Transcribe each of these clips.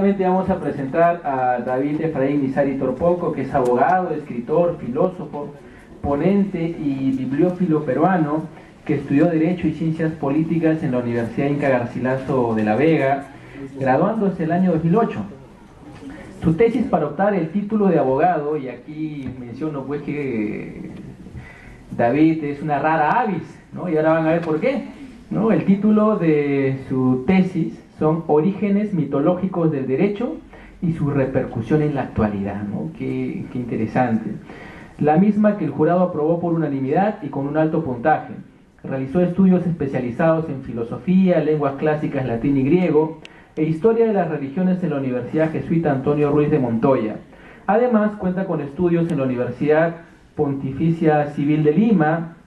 Primeramente vamos a presentar a David Efraín Lizari Torpoco, que es abogado, escritor, filósofo, ponente y bibliófilo peruano, que estudió Derecho y Ciencias Políticas en la Universidad Inca Garcilaso de la Vega, graduándose el año 2008. Su tesis para optar el título de abogado, y aquí menciono pues que David es una rara avis, ¿no? Y ahora van a ver por qué, ¿no? El título de su tesis son Orígenes mitológicos del derecho y su repercusión en la actualidad, ¿no? Qué interesante. La misma que el jurado aprobó por unanimidad y con un alto puntaje. Realizó estudios especializados en filosofía, lenguas clásicas latín y griego e historia de las religiones en la Universidad Jesuita Antonio Ruiz de Montoya. Además, cuenta con estudios en la Universidad Pontificia Civil de Lima,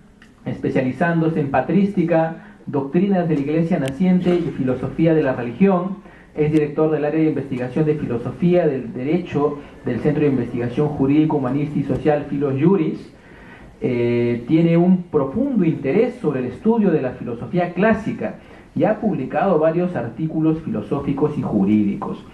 especializándose en patrística, doctrinas de la Iglesia naciente y filosofía de la religión. Es director del área de investigación de filosofía del derecho del Centro de Investigación Jurídico, Humanista y Social Filos Juris. Tiene un profundo interés sobre el estudio de la filosofía clásica y ha publicado varios artículos filosóficos y jurídicos.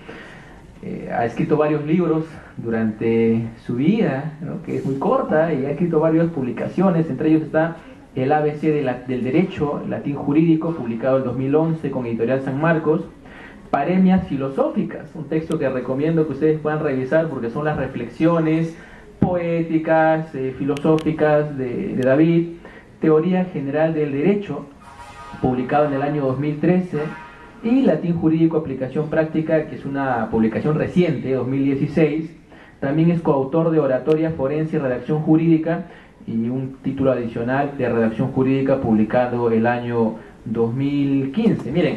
Ha escrito varios libros durante su vida, ¿no?, que es muy corta, y ha escrito varias publicaciones. Entre ellos está El ABC del Derecho, Latín Jurídico, publicado en 2011 con Editorial San Marcos. Paremias filosóficas, un texto que recomiendo que ustedes puedan revisar porque son las reflexiones poéticas, filosóficas de David. Teoría General del Derecho, publicado en el año 2013. Y Latín Jurídico, Aplicación Práctica, que es una publicación reciente, 2016. También es coautor de Oratoria Forense y Redacción Jurídica, y un título adicional de Redacción Jurídica publicado el año 2015. Miren,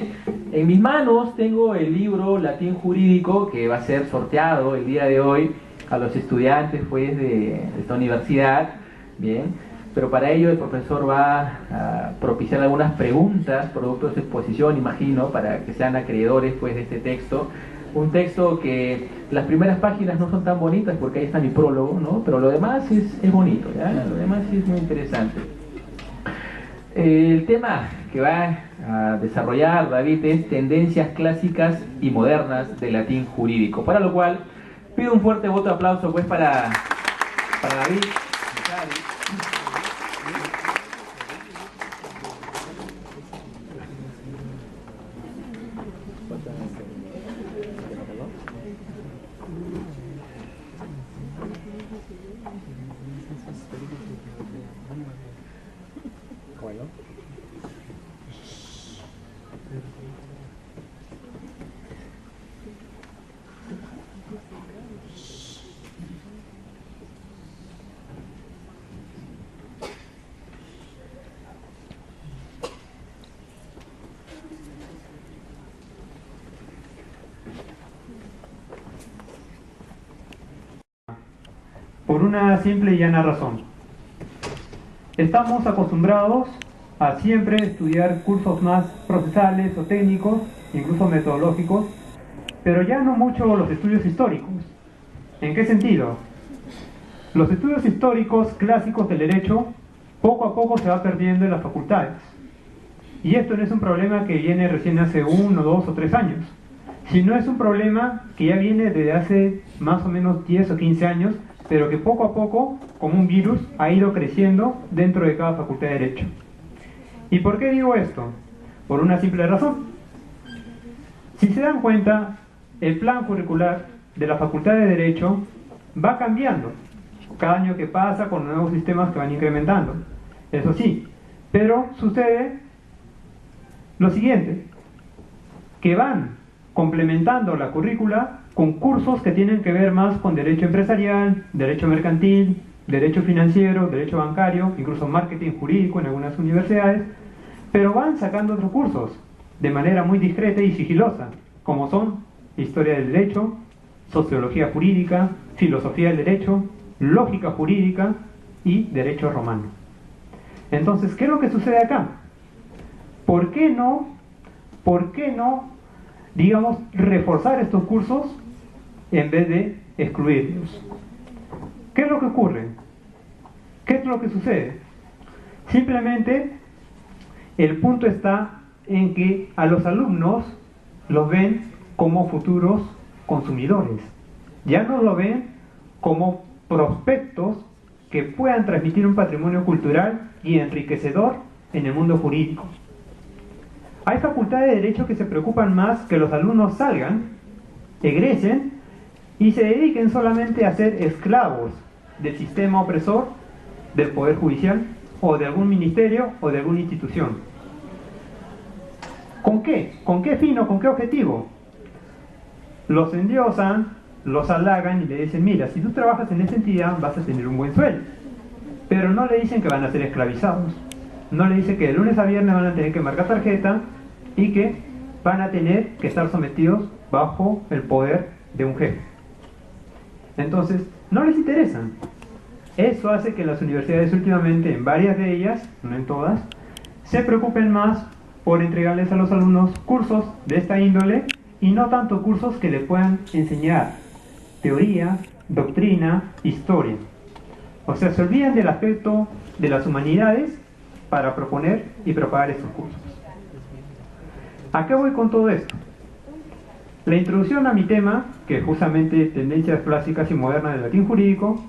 en mis manos tengo el libro Latín Jurídico, que va a ser sorteado el día de hoy a los estudiantes pues, de esta universidad. Bien, pero para ello el profesor va a propiciar algunas preguntas, producto de su exposición, imagino, para que sean acreedores pues, de este texto. Un texto que las primeras páginas no son tan bonitas porque ahí está mi prólogo, ¿no? Pero lo demás es bonito, ¿ya? Lo demás sí es muy interesante. El tema que va a desarrollar David es tendencias clásicas y modernas del latín jurídico, para lo cual pido un fuerte voto de aplauso pues para David. Por una simple y llana razón. Estamos acostumbrados a siempre estudiar cursos más procesales o técnicos, incluso metodológicos, pero ya no mucho los estudios históricos. ¿En qué sentido? Los estudios históricos clásicos del derecho poco a poco se va perdiendo en las facultades. Y esto no es un problema que viene recién hace 1, 2 o 3 años, sino es un problema que ya viene desde hace más o menos 10 o 15 años, pero que poco a poco, como un virus, ha ido creciendo dentro de cada facultad de Derecho. ¿Y por qué digo esto? Por una simple razón. Si se dan cuenta, el plan curricular de la Facultad de Derecho va cambiando cada año que pasa con nuevos sistemas que van incrementando. Eso sí, pero sucede lo siguiente, que van complementando la currícula con cursos que tienen que ver más con derecho empresarial, derecho mercantil, derecho financiero, derecho bancario, incluso marketing jurídico en algunas universidades, pero van sacando otros cursos de manera muy discreta y sigilosa, como son historia del derecho, sociología jurídica, filosofía del derecho, lógica jurídica y derecho romano. Entonces, ¿qué es lo que sucede acá? ¿Por qué no, digamos, reforzar estos cursos en vez de excluirlos? ¿Qué es lo que ocurre? ¿Qué es lo que sucede? Simplemente el punto está en que a los alumnos los ven como futuros consumidores. Ya no lo ven como prospectos que puedan transmitir un patrimonio cultural y enriquecedor en el mundo jurídico. Hay facultades de derecho que se preocupan más que los alumnos salgan, egresen y se dediquen solamente a ser esclavos del sistema opresor, del poder judicial o de algún ministerio o de alguna institución. ¿Con qué? ¿Con qué fin o con qué objetivo? Los endiosan, los halagan y le dicen, mira, si tú trabajas en esta entidad vas a tener un buen sueldo. Pero no le dicen que van a ser esclavizados. No le dicen que de lunes a viernes van a tener que marcar tarjeta y que van a tener que estar sometidos bajo el poder de un jefe. Entonces, no les interesan. Eso hace que las universidades últimamente, en varias de ellas, no en todas, se preocupen más por entregarles a los alumnos cursos de esta índole y no tanto cursos que les puedan enseñar teoría, doctrina, historia. O sea, se olvidan del aspecto de las humanidades para proponer y propagar estos cursos. ¿A qué voy con todo esto? La introducción a mi tema, que es justamente tendencias clásicas y modernas del latín jurídico,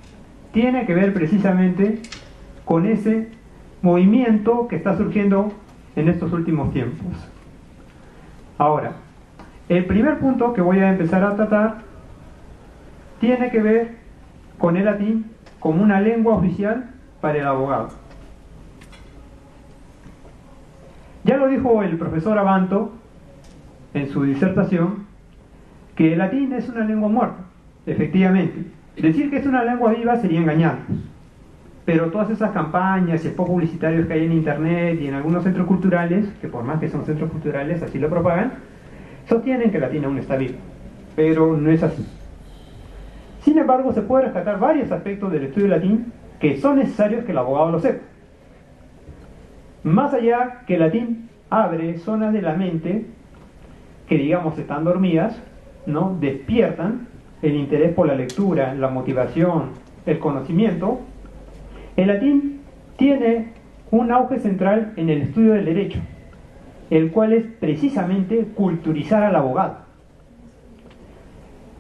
tiene que ver precisamente con ese movimiento que está surgiendo en estos últimos tiempos. Ahora, el primer punto que voy a empezar a tratar tiene que ver con el latín como una lengua oficial para el abogado. Ya lo dijo el profesor Abanto en su disertación, que el latín es una lengua muerta, efectivamente. Decir que es una lengua viva sería engañarnos. Pero todas esas campañas y spots publicitarios que hay en internet y en algunos centros culturales, que por más que son centros culturales así lo propagan, sostienen que el latín aún está vivo. Pero no es así. Sin embargo, se puede rescatar varios aspectos del estudio del latín que son necesarios que el abogado lo sepa. Más allá que el latín abre zonas de la mente que, digamos, están dormidas, ¿no? Despiertan el interés por la lectura, la motivación, el conocimiento. El latín tiene un auge central en el estudio del derecho, el cual es precisamente culturizar al abogado.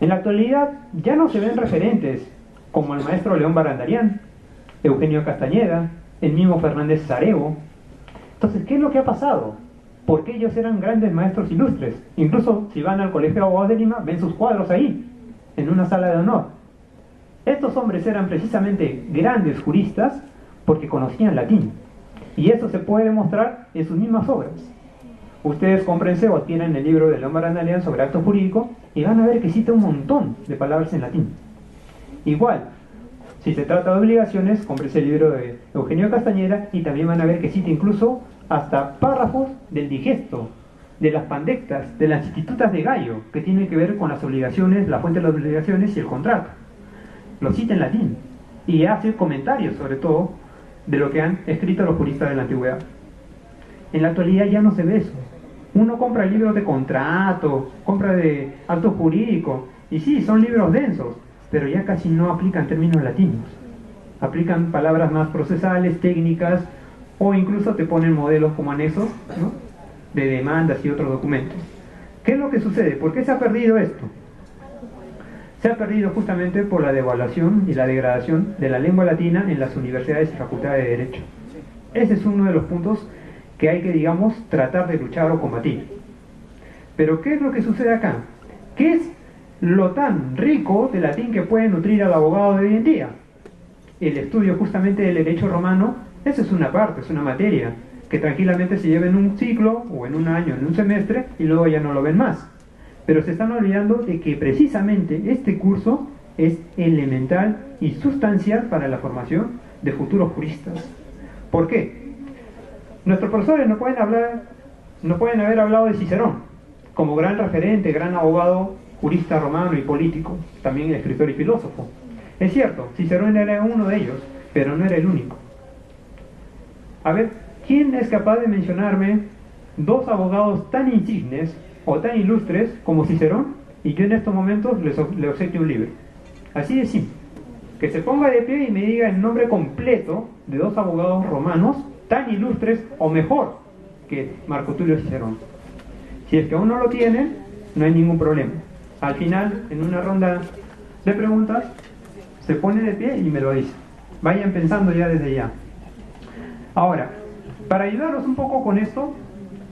En la actualidad ya no se ven referentes como el maestro León Barandarián, Eugenio Castañeda, el mismo Fernández Sarebo. Entonces, ¿qué es lo que ha pasado? Porque ellos eran grandes maestros ilustres. Incluso si van al Colegio de Abogados de Lima, ven sus cuadros ahí, en una sala de honor. Estos hombres eran precisamente grandes juristas porque conocían latín. Y eso se puede demostrar en sus mismas obras. Ustedes cómprense o adquieren el libro de León Barandarián sobre acto jurídico y van a ver que cita un montón de palabras en latín. Igual, si se trata de obligaciones, cómprense el libro de Eugenio Castañeda y también van a ver que cita incluso hasta párrafos del digesto, de las pandectas, de las institutas de Gallo, que tienen que ver con las obligaciones, la fuente de las obligaciones y el contrato. Lo cita en latín y hace comentarios sobre todo de lo que han escrito los juristas de la antigüedad. En la actualidad ya no se ve eso. Uno compra libros de contrato, compra de acto jurídico, y sí, son libros densos, pero ya casi no aplican términos latinos. Aplican palabras más procesales, técnicas, o incluso te ponen modelos como anexos, ¿no?, de demandas y otros documentos. ¿Qué es lo que sucede? ¿Por qué se ha perdido esto? Se ha perdido justamente por la devaluación y la degradación de la lengua latina en las universidades y facultades de Derecho. Ese es uno de los puntos que hay que, digamos, tratar de luchar o combatir. Pero ¿qué es lo que sucede acá? ¿Qué es lo tan rico de latín que puede nutrir al abogado de hoy en día? El estudio justamente del derecho romano, eso es una parte, es una materia que tranquilamente se lleva en un ciclo o en un año, en un semestre, y luego ya no lo ven más. Pero se están olvidando de que precisamente este curso es elemental y sustancial para la formación de futuros juristas. ¿Por qué? Nuestros profesores no pueden haber hablado de Cicerón como gran referente, gran abogado, jurista romano y político, también escritor y filósofo. Es cierto, Cicerón era uno de ellos, pero no era el único. A ver, ¿quién es capaz de mencionarme dos abogados tan insignes o tan ilustres como Cicerón? Y yo en estos momentos le obsequio un libro. Así de simple. Que se ponga de pie y me diga el nombre completo de dos abogados romanos tan ilustres o mejor que Marco Tulio Cicerón. Si es que aún no lo tienen, no hay ningún problema. al final, en una ronda de preguntas, se pone de pie y me lo dice. Vayan pensando ya desde ya. Ahora, para ayudarlos un poco con esto,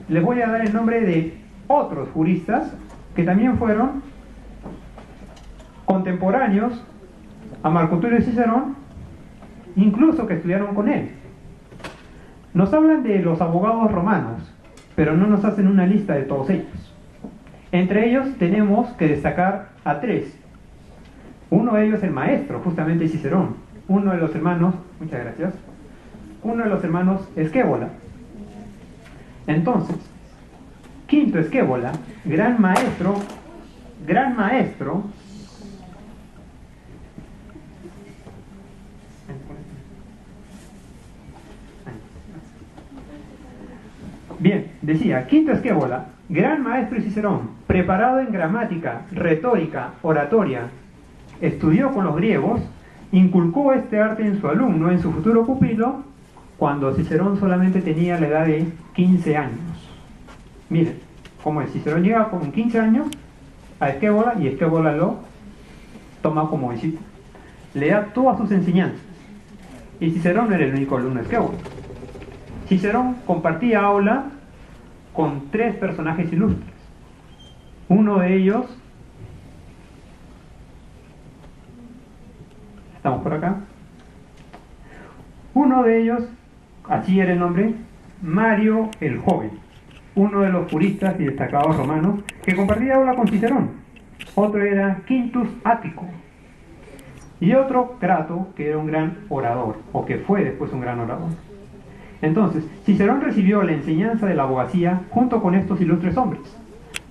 les voy a dar el nombre de otros juristas que también fueron contemporáneos a Marco Tulio Cicerón, incluso que estudiaron con él. Nos hablan de los abogados romanos, pero no nos hacen una lista de todos ellos. Entre ellos tenemos que destacar a tres. Uno de ellos el maestro, justamente Cicerón. Uno de los hermanos, muchas gracias, uno de los hermanos Esquévola. Entonces, Quinto Esquévola, gran maestro, bien, decía, Quinto Esquévola, gran maestro de Cicerón, preparado en gramática, retórica, oratoria, estudió con los griegos, inculcó este arte en su alumno, en su futuro pupilo, cuando Cicerón solamente tenía la edad de 15 años. Miren, como es, Cicerón llega con 15 años a Esquévola y Esquévola lo toma como discípulo. Le da todas sus enseñanzas. Y Cicerón no era el único alumno de Esquévola. Cicerón compartía aula con tres personajes ilustres. Uno de ellos, estamos por acá, uno de ellos, así era el nombre, Mario el Joven, uno de los juristas y destacados romanos que compartía aula con Cicerón. Otro era Quintus Ático y otro Crato, que era un gran orador, o que fue después un gran orador. Entonces, Cicerón recibió la enseñanza de la abogacía junto con estos ilustres hombres.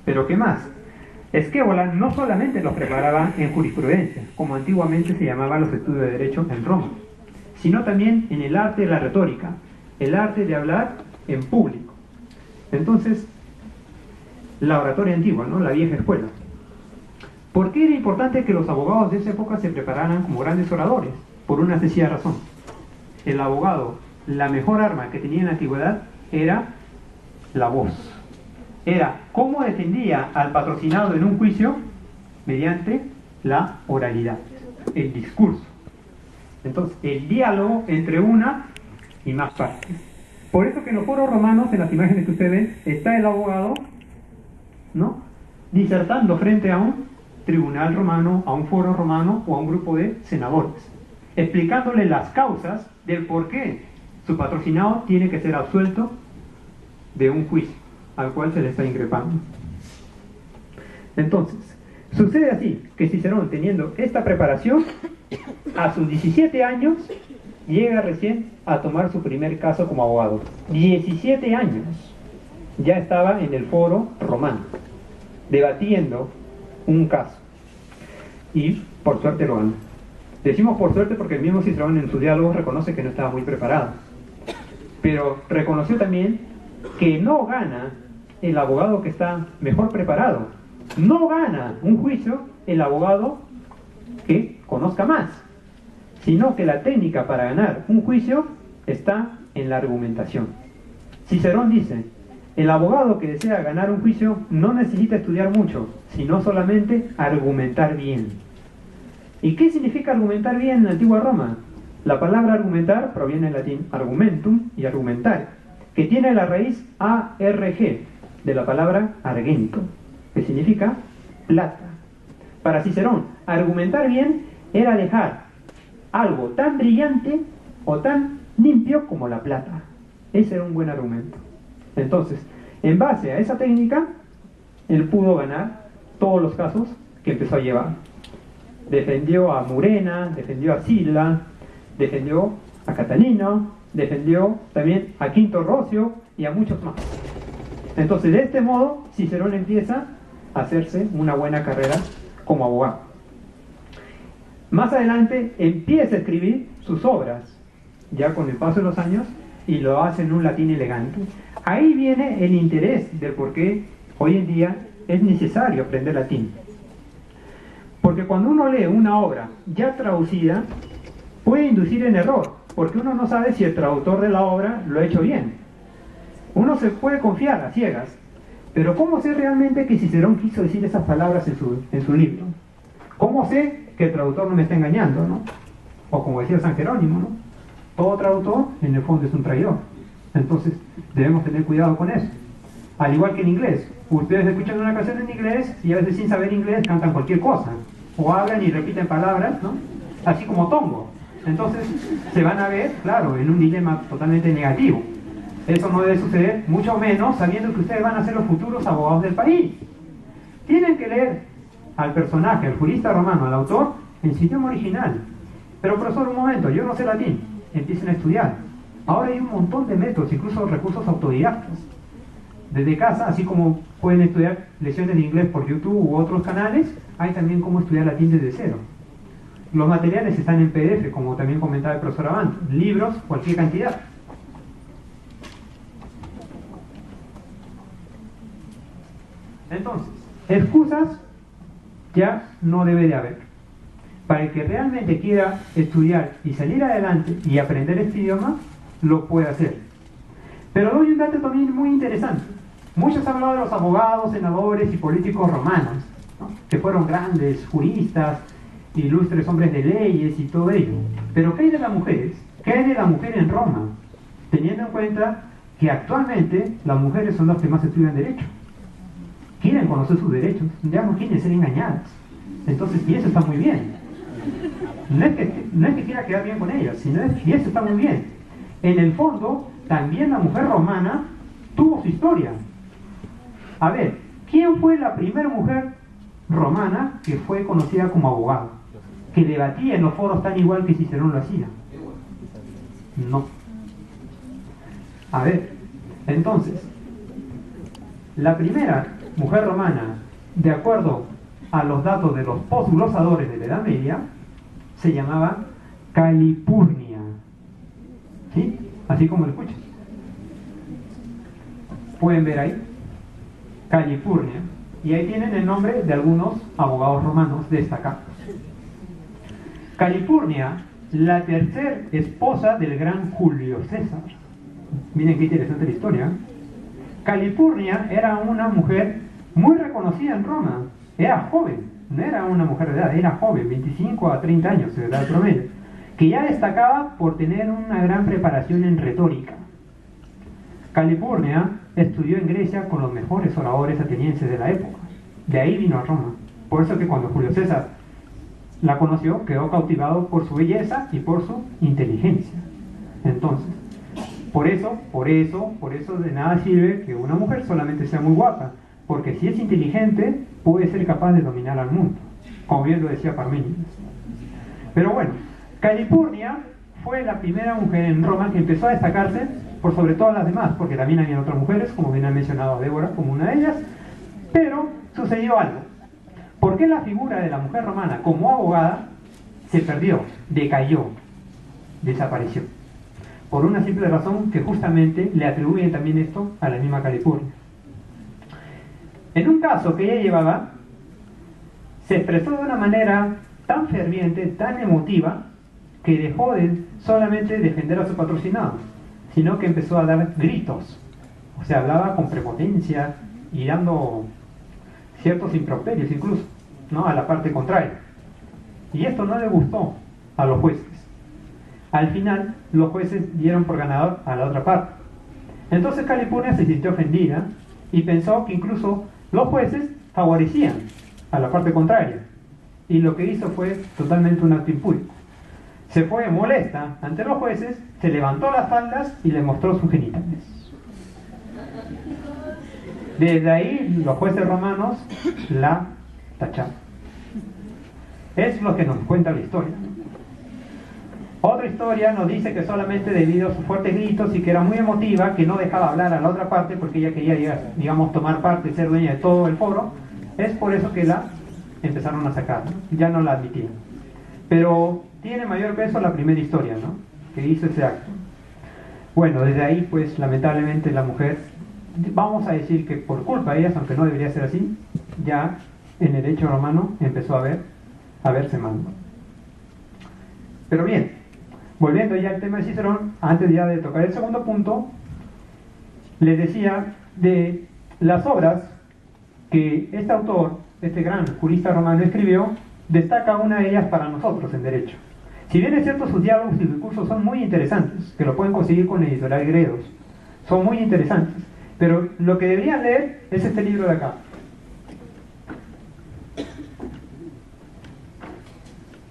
Pero ¿qué más? Esquévola no solamente los preparaba en jurisprudencia, como antiguamente se llamaban los estudios de derecho en Roma, sino también en el arte de la retórica, el arte de hablar en público. Entonces, la oratoria antigua, ¿no? La vieja escuela. ¿Por qué era importante que los abogados de esa época se prepararan como grandes oradores? Por una sencilla razón. El abogado, la mejor arma que tenía en la antigüedad era la voz. Era cómo defendía al patrocinado en un juicio mediante la oralidad, el discurso. Entonces, el diálogo entre una y más partes. Por eso que en los foros romanos, en las imágenes que ustedes ven, está el abogado, ¿no?, disertando frente a un tribunal romano, a un foro romano o a un grupo de senadores, explicándole las causas del por qué su patrocinado tiene que ser absuelto de un juicio al cual se le está increpando. Entonces, sucede así, que Cicerón, teniendo esta preparación, a sus 17 años, llega recién a tomar su primer caso como abogado. 17 años, ya estaba en el foro romano, debatiendo un caso. Y, por suerte, lo ganó. Decimos por suerte porque el mismo Cicerón en su diálogo reconoce que no estaba muy preparado. Pero reconoció también que no gana el abogado que está mejor preparado. No gana un juicio el abogado que conozca más, sino que la técnica para ganar un juicio está en la argumentación. Cicerón dice, el abogado que desea ganar un juicio no necesita estudiar mucho, sino solamente argumentar bien. ¿Y qué significa argumentar bien en la antigua Roma? La palabra argumentar proviene del latín argumentum y argumentare, que tiene la raíz ARG, de la palabra argento, que significa plata. Para Cicerón, argumentar bien era dejar algo tan brillante o tan limpio como la plata. Ese era un buen argumento. Entonces, en base a esa técnica, él pudo ganar todos los casos que empezó a llevar. Defendió a Murena, defendió a Sila, defendió a Catalino, defendió también a Quinto Rocio y a muchos más. Entonces, de este modo, Cicerón empieza a hacerse una buena carrera como abogado. Más adelante empieza a escribir sus obras, ya con el paso de los años, y lo hace en un latín elegante. Ahí viene el interés del por qué hoy en día es necesario aprender latín. Porque cuando uno lee una obra ya traducida, puede inducir en error, porque uno no sabe si el traductor de la obra lo ha hecho bien. Uno se puede confiar a ciegas, Pero ¿cómo sé realmente que Cicerón quiso decir esas palabras en su libro? ¿Cómo sé que el traductor no me está engañando, ¿no? O como decía San Jerónimo, ¿no? Todo traductor en el fondo es un traidor. Entonces debemos tener cuidado con eso. Al igual que en inglés. Ustedes escuchan una canción en inglés y a veces sin saber inglés cantan cualquier cosa. O hablan y repiten palabras, ¿no? Así como Tongo. Entonces se van a ver, claro, en un dilema totalmente negativo. Eso no debe suceder, mucho menos sabiendo que ustedes van a ser los futuros abogados del país. Tienen que leer al personaje, al jurista romano, al autor, en su idioma original. Pero profesor, un momento, yo no sé latín. Empiecen a estudiar. Ahora hay un montón de métodos, incluso recursos autodidactas. Desde casa, así como pueden estudiar lecciones de inglés por YouTube u otros canales, hay también cómo estudiar latín desde cero. Los materiales están en PDF, como también comentaba el profesor Abant. Libros, cualquier cantidad. Entonces, excusas ya no debe de haber. Para el que realmente quiera estudiar y salir adelante y aprender este idioma, lo puede hacer. Pero doy un dato también muy interesante. Muchos han hablado de los abogados, senadores y políticos romanos, ¿no? Que fueron grandes juristas, ilustres hombres de leyes y todo ello. Pero ¿qué hay de las mujeres? ¿Qué hay de la mujer en Roma? Teniendo en cuenta que actualmente las mujeres son las que más estudian derecho. Quieren conocer sus derechos, ya no quieren ser engañadas. Entonces, y eso está muy bien. No es que quiera quedar bien con ellas, sino es que eso está muy bien. En el fondo, también la mujer romana tuvo su historia. A ver, ¿quién fue la primera mujer romana que fue conocida como abogada? Que debatía en los foros tan igual que Cicerón lo hacía. No. A ver, entonces, la primera mujer romana, de acuerdo a los datos de los postglosadores de la Edad Media, se llamaba Calipurnia. ¿Sí? Así como lo escuchan. Pueden ver ahí. Calipurnia. Y ahí tienen el nombre de algunos abogados romanos destacados. Calipurnia, la tercera esposa del gran Julio César. Miren qué interesante la historia. Calipurnia era una mujer muy reconocida en Roma. Era joven, no era una mujer de edad, era joven, 25 a 30 años de edad promedio, que ya destacaba por tener una gran preparación en retórica. Calipurnia estudió en Grecia con los mejores oradores atenienses de la época. De ahí vino a Roma. Por eso que cuando Julio César la conoció, quedó cautivado por su belleza y por su inteligencia. Entonces, por eso de nada sirve que una mujer solamente sea muy guapa, porque si es inteligente, puede ser capaz de dominar al mundo, como bien lo decía Parménides. Pero bueno, Calipurnia fue la primera mujer en Roma que empezó a destacarse por sobre todas las demás, porque también había otras mujeres, como bien ha mencionado Débora, como una de ellas, pero sucedió algo. ¿Por qué la figura de la mujer romana como abogada se perdió, decayó, desapareció? Por una simple razón que justamente le atribuyen también esto a la misma Calipurnia. En un caso que ella llevaba, se expresó de una manera tan ferviente, tan emotiva, que dejó de solamente defender a su patrocinado, sino que empezó a dar gritos. O sea, hablaba con prepotencia y dando ciertos improperios incluso, ¿no?, a la parte contraria. Y esto no le gustó a los jueces. Al final, los jueces dieron por ganador a la otra parte. Entonces Calipurnia se sintió ofendida y pensó que incluso los jueces favorecían a la parte contraria. Y lo que hizo fue totalmente un acto impúdico. Se fue molesta ante los jueces, se levantó las faldas y les mostró sus genitales. Desde ahí los jueces romanos la tacharon. Es lo que nos cuenta la historia. Otra historia nos dice que solamente debido a sus fuertes gritos y que era muy emotiva, que no dejaba hablar a la otra parte porque ella quería, digamos, tomar parte, ser dueña de todo el foro, es por eso que la empezaron a sacar, ¿no? Ya no la admitían. Pero tiene mayor peso la primera historia, ¿no?, que hizo ese acto. Bueno, desde ahí, pues, lamentablemente la mujer, vamos a decir que por culpa de ellas, aunque no debería ser así, ya en el derecho romano empezó a verse mal. Pero bien, volviendo ya al tema de Cicerón, antes ya de tocar el segundo punto, les decía de Las obras que este autor, este gran jurista romano, escribió, destaca una de ellas para nosotros en Derecho. Si bien es cierto, sus diálogos y discursos son muy interesantes, que lo pueden conseguir con la editorial Gredos, son muy interesantes, pero lo que deberían leer es este libro de acá.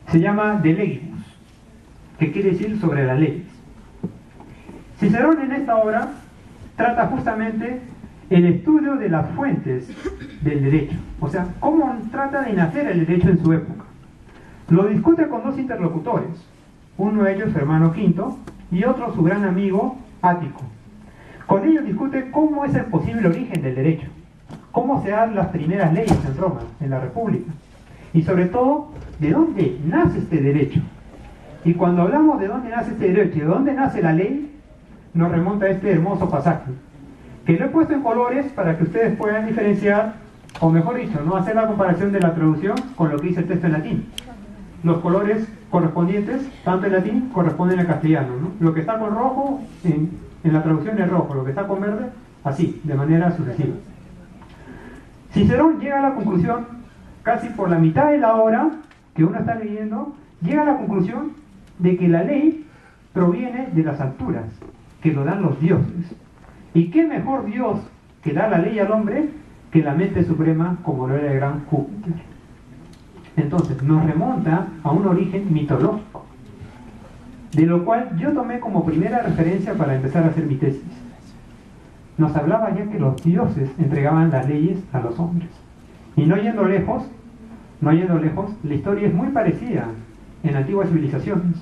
Se llama De Legibus, que quiere decir sobre las leyes. Cicerón en esta obra trata justamente el estudio de las fuentes del derecho, o sea, cómo trata de nacer el derecho en su época. Lo discute con dos interlocutores, uno de ellos su hermano Quinto y otro su gran amigo Ático. Con ellos discute cómo es el posible origen del derecho, cómo se dan las primeras leyes en Roma, en la República, y sobre todo, de dónde nace este derecho. Y cuando hablamos de dónde nace este derecho y de dónde nace la ley, nos remonta a este hermoso pasaje, que lo he puesto en colores para que ustedes puedan diferenciar, o mejor dicho, no hacer la comparación de la traducción con lo que dice el texto en latín. Los colores correspondientes, tanto en latín, corresponden al castellano, ¿no? Lo que está con rojo en la traducción es rojo, lo que está con verde, así, de manera sucesiva. Cicerón llega a la conclusión, casi por la mitad de la obra que uno está leyendo, llega a la conclusión de que la ley proviene de las alturas, que lo dan los dioses. ¿Y qué mejor Dios que da la ley al hombre que la mente suprema como lo era el gran Júpiter? Entonces nos remonta a un origen mitológico, de lo cual yo tomé como primera referencia para empezar a hacer mi tesis. Nos hablaba ya que los dioses entregaban las leyes a los hombres. Y no yendo lejos, la historia es muy parecida en antiguas civilizaciones.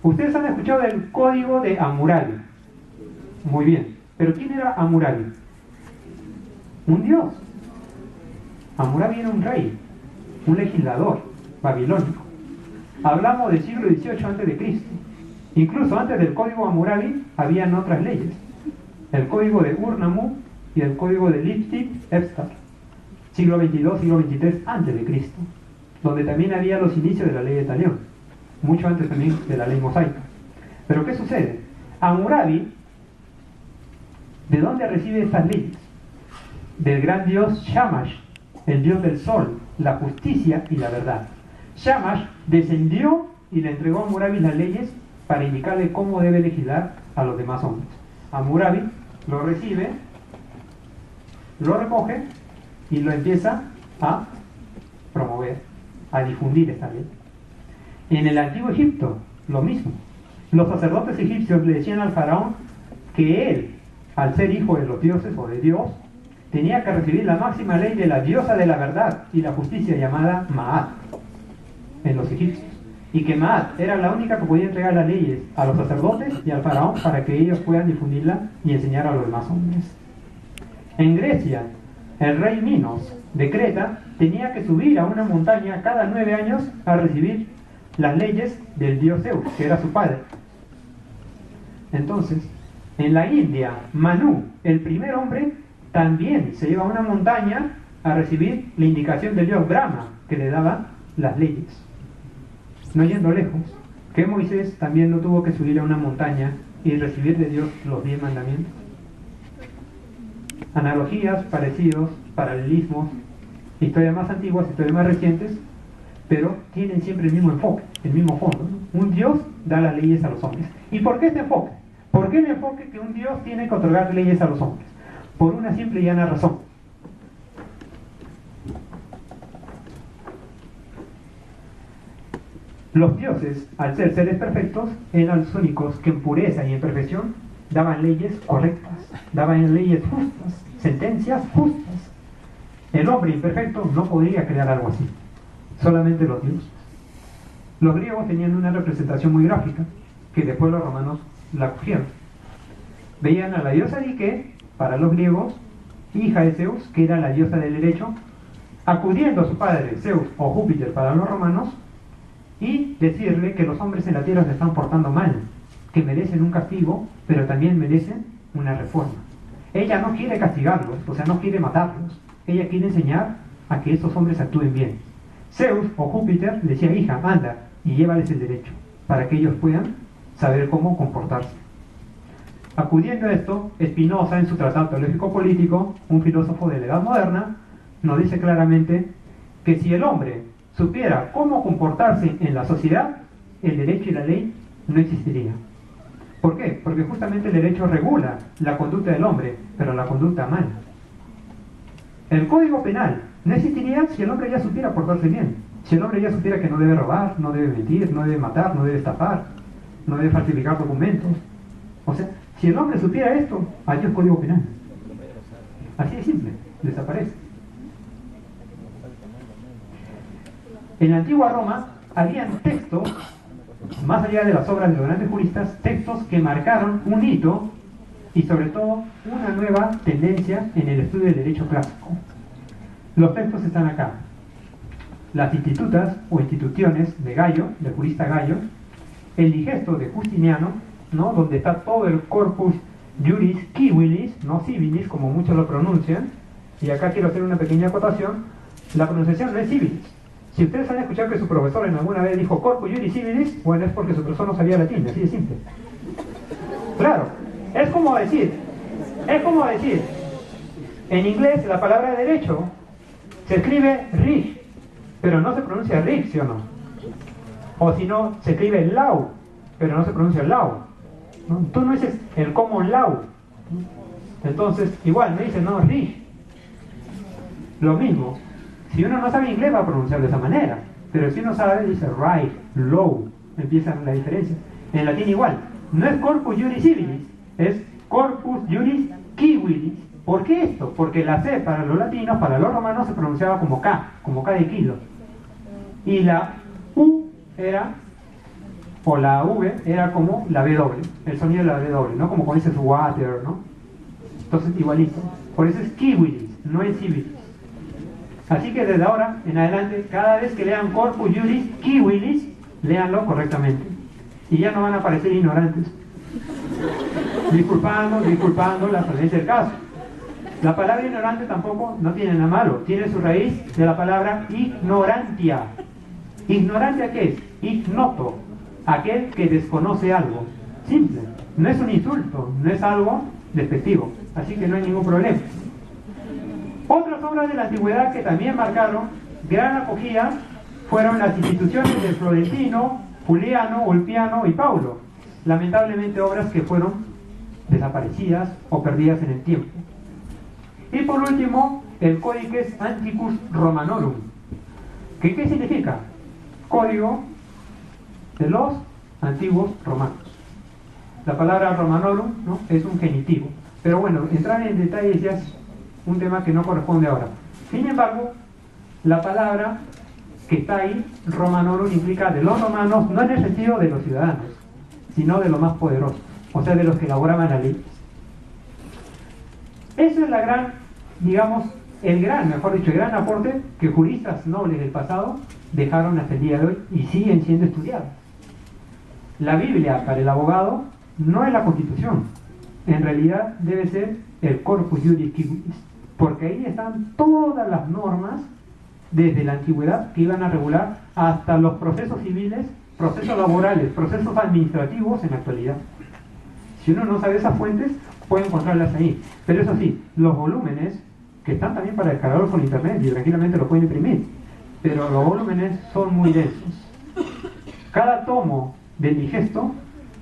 Ustedes han escuchado del código de Hammurabi. Muy bien, pero ¿quién era Hammurabi? Un dios. Hammurabi era un rey, un legislador babilónico. Hablamos del siglo XVIII a.C. Incluso antes del código Hammurabi habían otras leyes. El código de Ur-Nammu y el código de Lipsit-Ebstar. Siglo XXII, siglo XXIII a.C., donde también había los inicios de la ley de Talión, mucho antes también de la ley mosaica. Pero ¿qué sucede? Hammurabi, ¿de dónde recibe estas leyes? Del gran dios Shamash, el dios del sol, la justicia y la verdad. Shamash descendió y le entregó a Hammurabi las leyes para indicarle cómo debe legislar a los demás hombres. Hammurabi lo recibe, lo recoge y lo empieza a promover, a difundir esta ley. En el antiguo Egipto, lo mismo. Los sacerdotes egipcios le decían al faraón que él, al ser hijo de los dioses o de Dios, tenía que recibir la máxima ley de la diosa de la verdad y la justicia llamada Maat en los egipcios, y que Maat era la única que podía entregar las leyes a los sacerdotes y al faraón para que ellos puedan difundirla y enseñar a los demás hombres. En Grecia, el rey Minos de Creta tenía que subir a una montaña cada 9 años a recibir las leyes del dios Zeus, que era su padre. Entonces, en la India, Manu, el primer hombre, también se iba a una montaña a recibir la indicación del dios Brahma, que le daba las leyes. No yendo lejos, que Moisés también no tuvo que subir a una montaña y recibir de Dios los 10 mandamientos. Analogías, parecidos, paralelismos, historias más antiguas, historias más recientes, pero tienen siempre el mismo enfoque, el mismo fondo, ¿no? Un Dios da las leyes a los hombres. ¿Y por qué este enfoque? ¿Por qué el enfoque que un Dios tiene que otorgar leyes a los hombres? Por una simple y llana razón. Los dioses, al ser seres perfectos, eran los únicos que en pureza y en perfección daban leyes correctas, daban leyes justas, sentencias justas. El hombre imperfecto no podría crear algo así, solamente los dioses. Los griegos tenían una representación muy gráfica, que después los romanos la cogieron. Veían a la diosa Dike, para los griegos, hija de Zeus, que era la diosa del derecho, acudiendo a su padre, Zeus o Júpiter para los romanos, y decirle que los hombres en la tierra se están portando mal, que merecen un castigo, pero también merecen una reforma. Ella no quiere castigarlos, o sea, no quiere matarlos. Ella quiere enseñar a que estos hombres actúen bien. Zeus o Júpiter le decía, hija, anda y llévales el derecho, para que ellos puedan saber cómo comportarse. Acudiendo a esto, Spinoza, en su Tratado Teológico Político, un filósofo de la Edad Moderna, nos dice claramente que si el hombre supiera cómo comportarse en la sociedad, el derecho y la ley no existiría. ¿Por qué? Porque justamente el derecho regula la conducta del hombre, pero la conducta mala. El Código Penal no existiría si el hombre ya supiera portarse bien. Si el hombre ya supiera que no debe robar, no debe mentir, no debe matar, no debe estafar, no debe falsificar documentos. O sea, si el hombre supiera esto, adiós Código Penal. Así de simple, desaparece. En la antigua Roma habían textos, más allá de las obras de los grandes juristas, textos que marcaron un hito y sobre todo una nueva tendencia en el estudio del derecho clásico. Los textos están acá. Las institutas o instituciones de Gallo, del jurista Gallo, el digesto de Justiniano, ¿no? Donde está todo el corpus juris civilis, no civilis como muchos lo pronuncian, y acá quiero hacer una pequeña acotación, la pronunciación no es civilis. Si ustedes han escuchado que su profesor en alguna vez dijo corpus juris civilis, bueno, es porque su profesor no sabía latín, así de simple. Claro, es como decir, en inglés la palabra derecho se escribe rig, pero no se pronuncia rig, ¿sí o no? O si no, se escribe law, pero no se pronuncia law, ¿no? Tú no dices el common law, ¿no? Entonces, igual, me dicen, no, rig. Lo mismo, si uno no sabe inglés va a pronunciar de esa manera, pero si uno sabe, dice right, low, empieza la diferencia. En latín igual, no es corpus juris civilis, es corpus juris civilis. ¿Por qué esto? Porque la C para los latinos, para los romanos se pronunciaba como K de kilo. Y la U era, o la V era como la W, el sonido de la W, ¿no? Como cuando dices water, ¿no? Entonces igualito. Por eso es civilis, no es civilis. Así que desde ahora en adelante, cada vez que lean corpus juris civilis, léanlo correctamente. Y ya no van a parecer ignorantes. Disculpando la falencia del caso. La palabra ignorante tampoco no tiene nada malo, tiene su raíz de la palabra ignorantia. ¿Ignorantia qué es? Ignoto, aquel que desconoce algo. Simple, no es un insulto, no es algo despectivo, así que no hay ningún problema. Otras obras de la antigüedad que también marcaron gran acogida fueron las instituciones de Florentino, Juliano, Ulpiano y Paulo. Lamentablemente obras que fueron desaparecidas o perdidas en el tiempo. Y por último, el Codices Antiquus Romanorum. ¿Qué significa? Código de los antiguos romanos. La palabra Romanorum, ¿no?, es un genitivo. Pero bueno, entrar en detalles ya es un tema que no corresponde ahora. Sin embargo, la palabra que está ahí, Romanorum, implica de los romanos, no en el sentido de los ciudadanos, sino de los más poderosos, o sea, de los que elaboraban la ley. Esa es la gran, digamos, el gran aporte que juristas nobles del pasado dejaron hasta el día de hoy y siguen siendo estudiados. La Biblia para el abogado no es la Constitución, en realidad debe ser el Corpus Juris Civilis, porque ahí están todas las normas desde la antigüedad que iban a regular hasta los procesos civiles, procesos laborales, procesos administrativos en la actualidad. Si uno no sabe esas fuentes, puede encontrarlas ahí. Pero eso sí, los volúmenes, que están también para descargarlos por internet y tranquilamente lo pueden imprimir, pero los volúmenes son muy densos. Cada tomo del digesto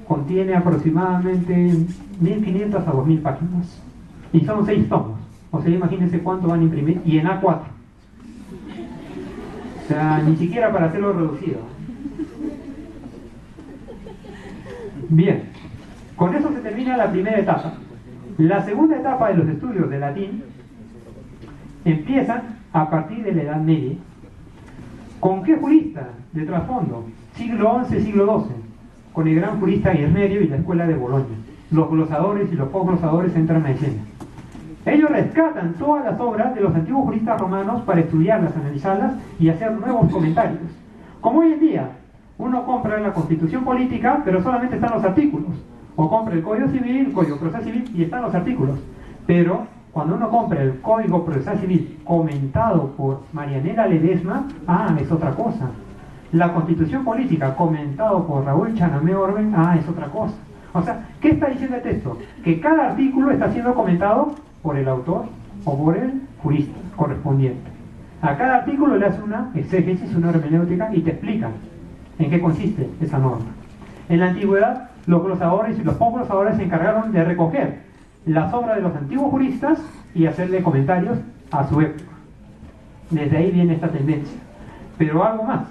contiene aproximadamente 1500 a 2000 páginas y son 6 tomos. O sea, imagínense cuánto van a imprimir, y en A4. O sea, ni siquiera para hacerlo reducido. Bien, con eso se termina la primera etapa. La segunda etapa de los estudios de latín empiezan a partir de la Edad Media. ¿Con qué jurista de trasfondo? Siglo XI, siglo XII, con el gran jurista Irnerio y la escuela de Bolonia. Los glosadores y los posglosadores entran a escena. Ellos rescatan todas las obras de los antiguos juristas romanos para estudiarlas, analizarlas y hacer nuevos comentarios. Como hoy en día, uno compra la Constitución Política, pero solamente están los artículos. O compra el Código Civil, el Código Procesal Civil y están los artículos. Pero cuando uno compra el Código Procesal Civil comentado por Marianela Ledesma, es otra cosa. La Constitución Política comentado por Raúl Chanamé Orben, es otra cosa. O sea, ¿qué está diciendo el texto? Que cada artículo está siendo comentado por el autor o por el jurista correspondiente. A cada artículo le hace una exégesis, una hermenéutica y te explica en qué consiste esa norma. En la antigüedad, los glosadores y los posglosadores se encargaron de recoger las obras de los antiguos juristas y hacerle comentarios a su época. Desde ahí viene esta tendencia. Pero algo más.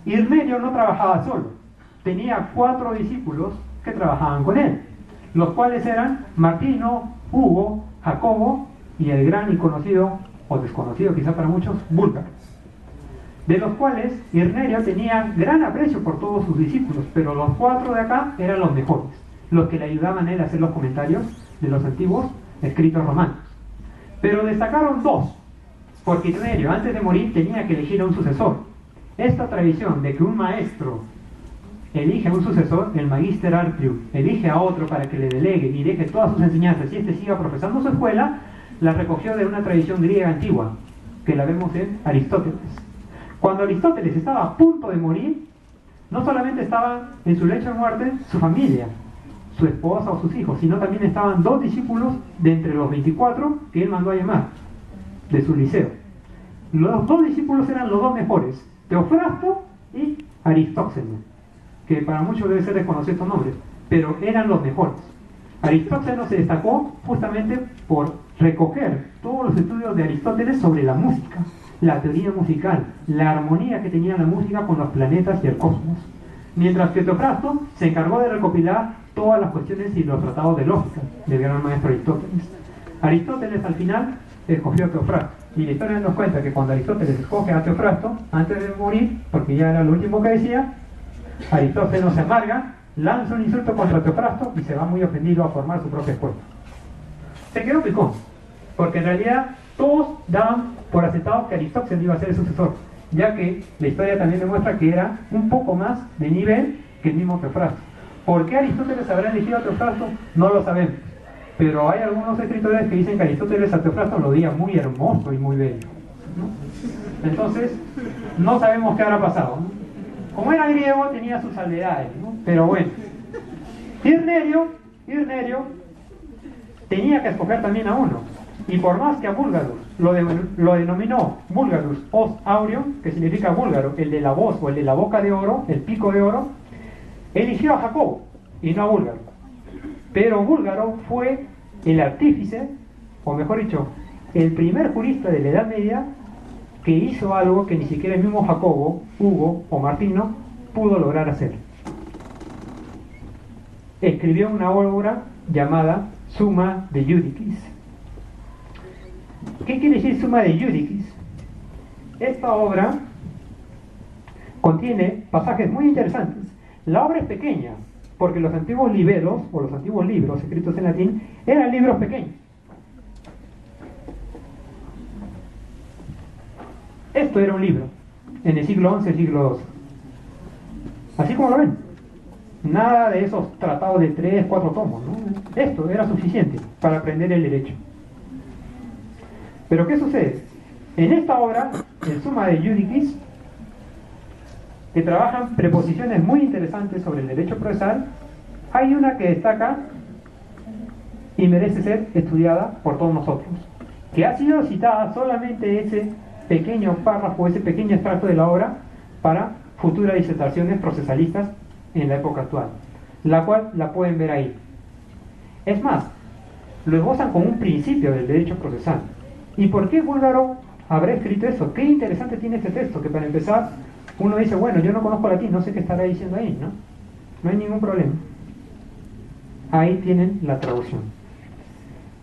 Hirmerio no trabajaba solo. Tenía 4 discípulos que trabajaban con él, los cuales eran Martino, Hugo, Jacobo y el gran y conocido, o desconocido quizá para muchos, Búlgaro, de los cuales Hirmerio tenía gran aprecio por todos sus discípulos, pero los 4 de acá eran los mejores, los que le ayudaban a él a hacer los comentarios de los antiguos escritos romanos. Pero destacaron 2, porque Hirmerio antes de morir tenía que elegir a un sucesor. Esta tradición de que un maestro elige a un sucesor, el Magister Artrium, elige a otro para que le delegue y deje todas sus enseñanzas y éste siga profesando su escuela, la recogió de una tradición griega antigua, que la vemos en Aristóteles. Cuando Aristóteles estaba a punto de morir, no solamente estaba en su lecho de muerte su familia, su esposa o sus hijos, sino también estaban 2 discípulos de entre los 24 que él mandó a llamar, de su liceo. Los 2 discípulos eran los 2 mejores, Teofrasto y Aristóxeno, que para muchos debe ser desconocido estos nombres, pero eran los mejores. Aristóxeno se destacó justamente por recoger todos los estudios de Aristóteles sobre la música, la teoría musical, la armonía que tenía la música con los planetas y el cosmos. Mientras que Teofrasto se encargó de recopilar todas las cuestiones y los tratados de lógica del gran maestro Aristóteles. Aristóteles al final escogió a Teofrasto. Y la historia nos cuenta que cuando Aristóteles escoge a Teofrasto, antes de morir, porque ya era lo último que decía, Aristóteles se amarga, lanza un insulto contra Teofrasto y se va muy ofendido a formar su propia escuela. Se quedó picón, porque en realidad todos daban por aceptado que Aristóteles iba a ser el sucesor, ya que la historia también demuestra que era un poco más de nivel que el mismo Teofrasto. ¿Por qué Aristóteles habrá elegido a Teofrasto? No lo sabemos, pero hay algunos escritores que dicen que Aristóteles a Teofrasto lo veía muy hermoso y muy bello, ¿no? Entonces, no sabemos qué habrá pasado, ¿no? Como era griego tenía sus salvedades, ¿no? Pero bueno, Hirmerio tenía que escoger también a uno, y por más que a Búlgarus lo denominó Vulgarus os Aureum, que significa búlgaro, el de la voz o el de la boca de oro, el pico de oro, eligió a Jacobo y no a Búlgaro. Pero Búlgaro fue el artífice, o mejor dicho, el primer jurista de la Edad Media que hizo algo que ni siquiera el mismo Jacobo, Hugo o Martino pudo lograr hacer. Escribió una obra llamada Summa de Judicis. ¿Qué quiere decir Summa de Judicis? Esta obra contiene pasajes muy interesantes. La obra es pequeña, porque los antiguos libelos, o los antiguos libros escritos en latín, eran libros pequeños. Esto era un libro, en el siglo XI, siglo XII. Así como lo ven. Nada de esos tratados de 3, 4 tomos, ¿no? Esto era suficiente para aprender el derecho. Pero ¿qué sucede? En esta obra, el Summa de Judicis, que trabajan preposiciones muy interesantes sobre el derecho procesal, hay una que destaca y merece ser estudiada por todos nosotros, que ha sido citada solamente ese pequeño párrafo, ese pequeño extracto de la obra para futuras disertaciones procesalistas en la época actual, la cual la pueden ver ahí. Es más, lo esbozan como un principio del derecho procesal. ¿Y por qué Búlgaro habrá escrito eso? Qué interesante tiene este texto, que para empezar uno dice, bueno, yo no conozco latín, no sé qué estará diciendo ahí, ¿no? No hay ningún problema. Ahí tienen la traducción.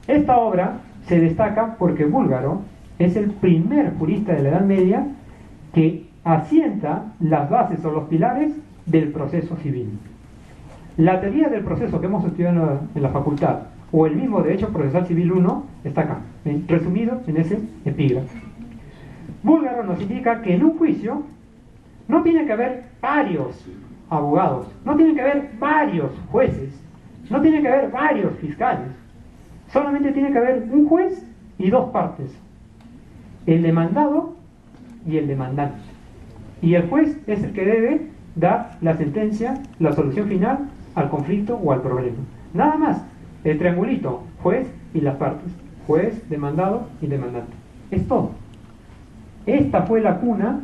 Esta obra se destaca porque Búlgaro es el primer jurista de la Edad Media que asienta las bases o los pilares del proceso civil. La teoría del proceso que hemos estudiado en la facultad, o el mismo Derecho Procesal Civil 1, está acá, resumido en ese epígrafe. Búlgaro nos indica que en un juicio no tiene que haber varios abogados, no tiene que haber varios jueces, no tiene que haber varios fiscales, solamente tiene que haber un juez y 2 partes, el demandado y el demandante. Y el juez es el que debe da la sentencia, la solución final al conflicto o al problema. Nada más. El triangulito, juez y las partes. Juez, demandado y demandante. Es todo. Esta fue la cuna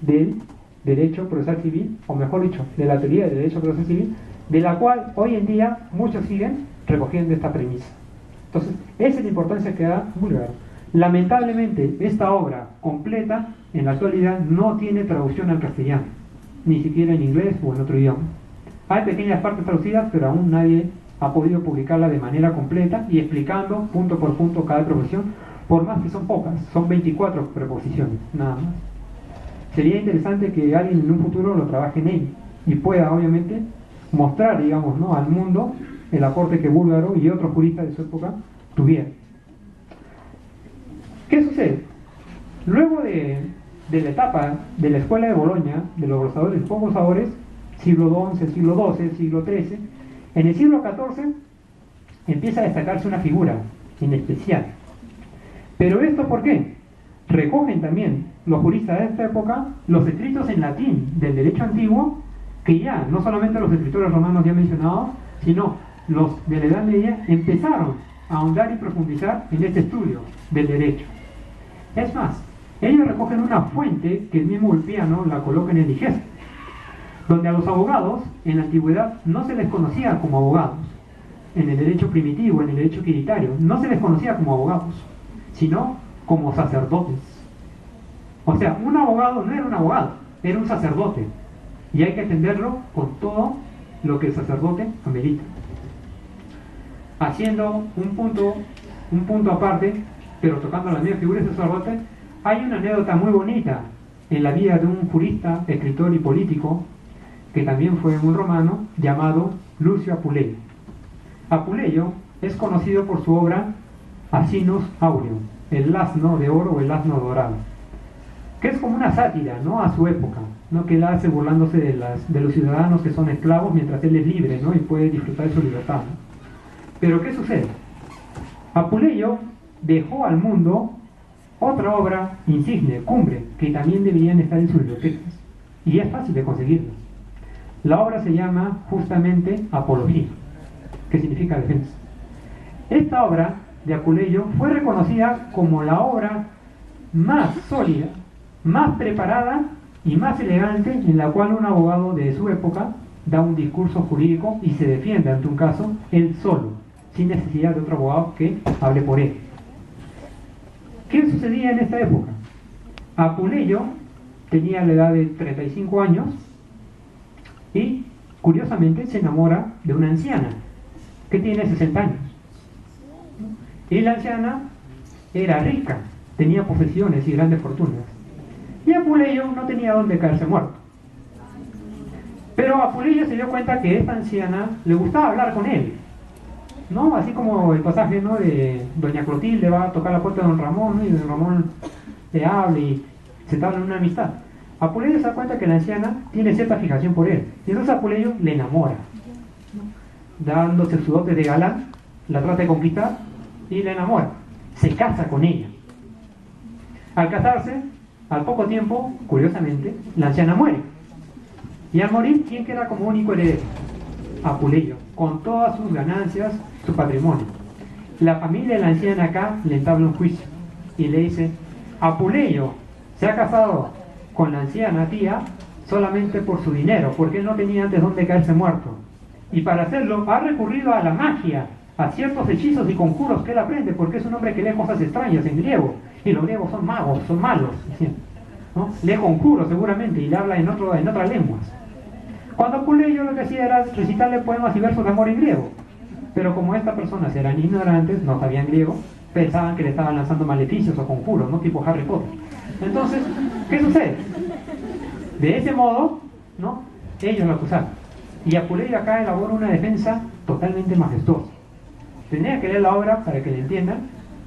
del derecho procesal civil, o mejor dicho, de la teoría del derecho procesal civil, de la cual hoy en día muchos siguen recogiendo esta premisa. Entonces, esa es la importancia que da Búlgaro. Lamentablemente, esta obra completa, en la actualidad, no tiene traducción al castellano, ni siquiera en inglés o en otro idioma. Hay pequeñas partes traducidas, pero aún nadie ha podido publicarla de manera completa y explicando punto por punto cada preposición, por más que son pocas, son 24 preposiciones, nada más. Sería interesante que alguien en un futuro lo trabaje en ello y pueda, obviamente, mostrar, digamos, ¿no?, al mundo el aporte que Búlgaro y otros juristas de su época tuvieron. ¿Qué sucede? Luego de la etapa de la escuela de Bolonia, de los glossadores y glossadores, siglo XI, siglo XII, siglo XIII, en el siglo XIV empieza a destacarse una figura en especial. ¿Pero esto por qué? Recogen también los juristas de esta época los escritos en latín del derecho antiguo, que ya, no solamente los escritores romanos ya mencionados, sino los de la Edad Media, empezaron a ahondar y profundizar en este estudio del derecho. Es más, ellos recogen una fuente que el mismo Ulpiano la coloca en el Digesto, donde a los abogados en la antigüedad no se les conocía como abogados. En el derecho primitivo, en el derecho quiritario, no se les conocía como abogados, sino como sacerdotes. O sea, un abogado no era un abogado, era un sacerdote, y hay que atenderlo con todo lo que el sacerdote amerita. Haciendo un punto aparte, pero tocando la misma figura de sacerdote, hay una anécdota muy bonita en la vida de un jurista, escritor y político, que también fue un romano, llamado Lucio Apuleyo. Apuleyo es conocido por su obra Asinus Aureum, el asno de oro o el asno dorado, que es como una sátira, ¿no?, a su época, ¿no?, que él hace burlándose de los ciudadanos que son esclavos mientras él es libre, ¿no?, y puede disfrutar de su libertad, ¿no? Pero ¿qué sucede? Apuleyo dejó al mundo otra obra insigne, cumbre, que también deberían estar en sus bibliotecas, y es fácil de conseguirla. La obra se llama justamente Apología, que significa defensa. Esta obra de Apuleyo fue reconocida como la obra más sólida, más preparada y más elegante en la cual un abogado de su época da un discurso jurídico y se defiende ante un caso él solo, sin necesidad de otro abogado que hable por él. ¿Qué sucedía en esta época? Apuleyo tenía la edad de 35 años y, curiosamente, se enamora de una anciana que tiene 60 años. Y la anciana era rica, tenía posesiones y grandes fortunas. Y Apuleyo no tenía dónde caerse muerto. Pero Apuleyo se dio cuenta que esta anciana le gustaba hablar con él, ¿no? Así como el pasaje, ¿no?, de doña Clotilde va a tocar la puerta de don Ramón, ¿no?, y don Ramón le habla y se entablan una amistad. Apuleyo se da cuenta que la anciana tiene cierta fijación por él, y entonces Apuleyo le enamora, ¿no?, dándose su dote de galán, la trata de conquistar y la enamora. Se casa con ella. Al casarse, al poco tiempo, curiosamente, la anciana muere. Y al morir, ¿quién queda como único heredero? Apuleyo, con todas sus ganancias, su patrimonio. La familia de la anciana acá le entabla un juicio y le dice: Apuleyo se ha casado con la anciana tía solamente por su dinero, porque él no tenía antes dónde caerse muerto. Y para hacerlo ha recurrido a la magia, a ciertos hechizos y conjuros que él aprende, porque es un hombre que lee cosas extrañas en griego, y los griegos son magos, son malos, ¿no? Lee conjuros seguramente y le habla en otras lenguas. Cuando Apuleyo lo que hacía era recitarle poemas y versos de amor en griego, pero como estas personas eran ignorantes, no sabían griego, pensaban que le estaban lanzando maleficios o conjuros, ¿no?, tipo Harry Potter. Entonces, ¿qué sucede? De ese modo, ¿no?, ellos lo acusaron. Y Apuleyo acá elabora una defensa totalmente majestuosa. Tendría que leer la obra para que la entiendan,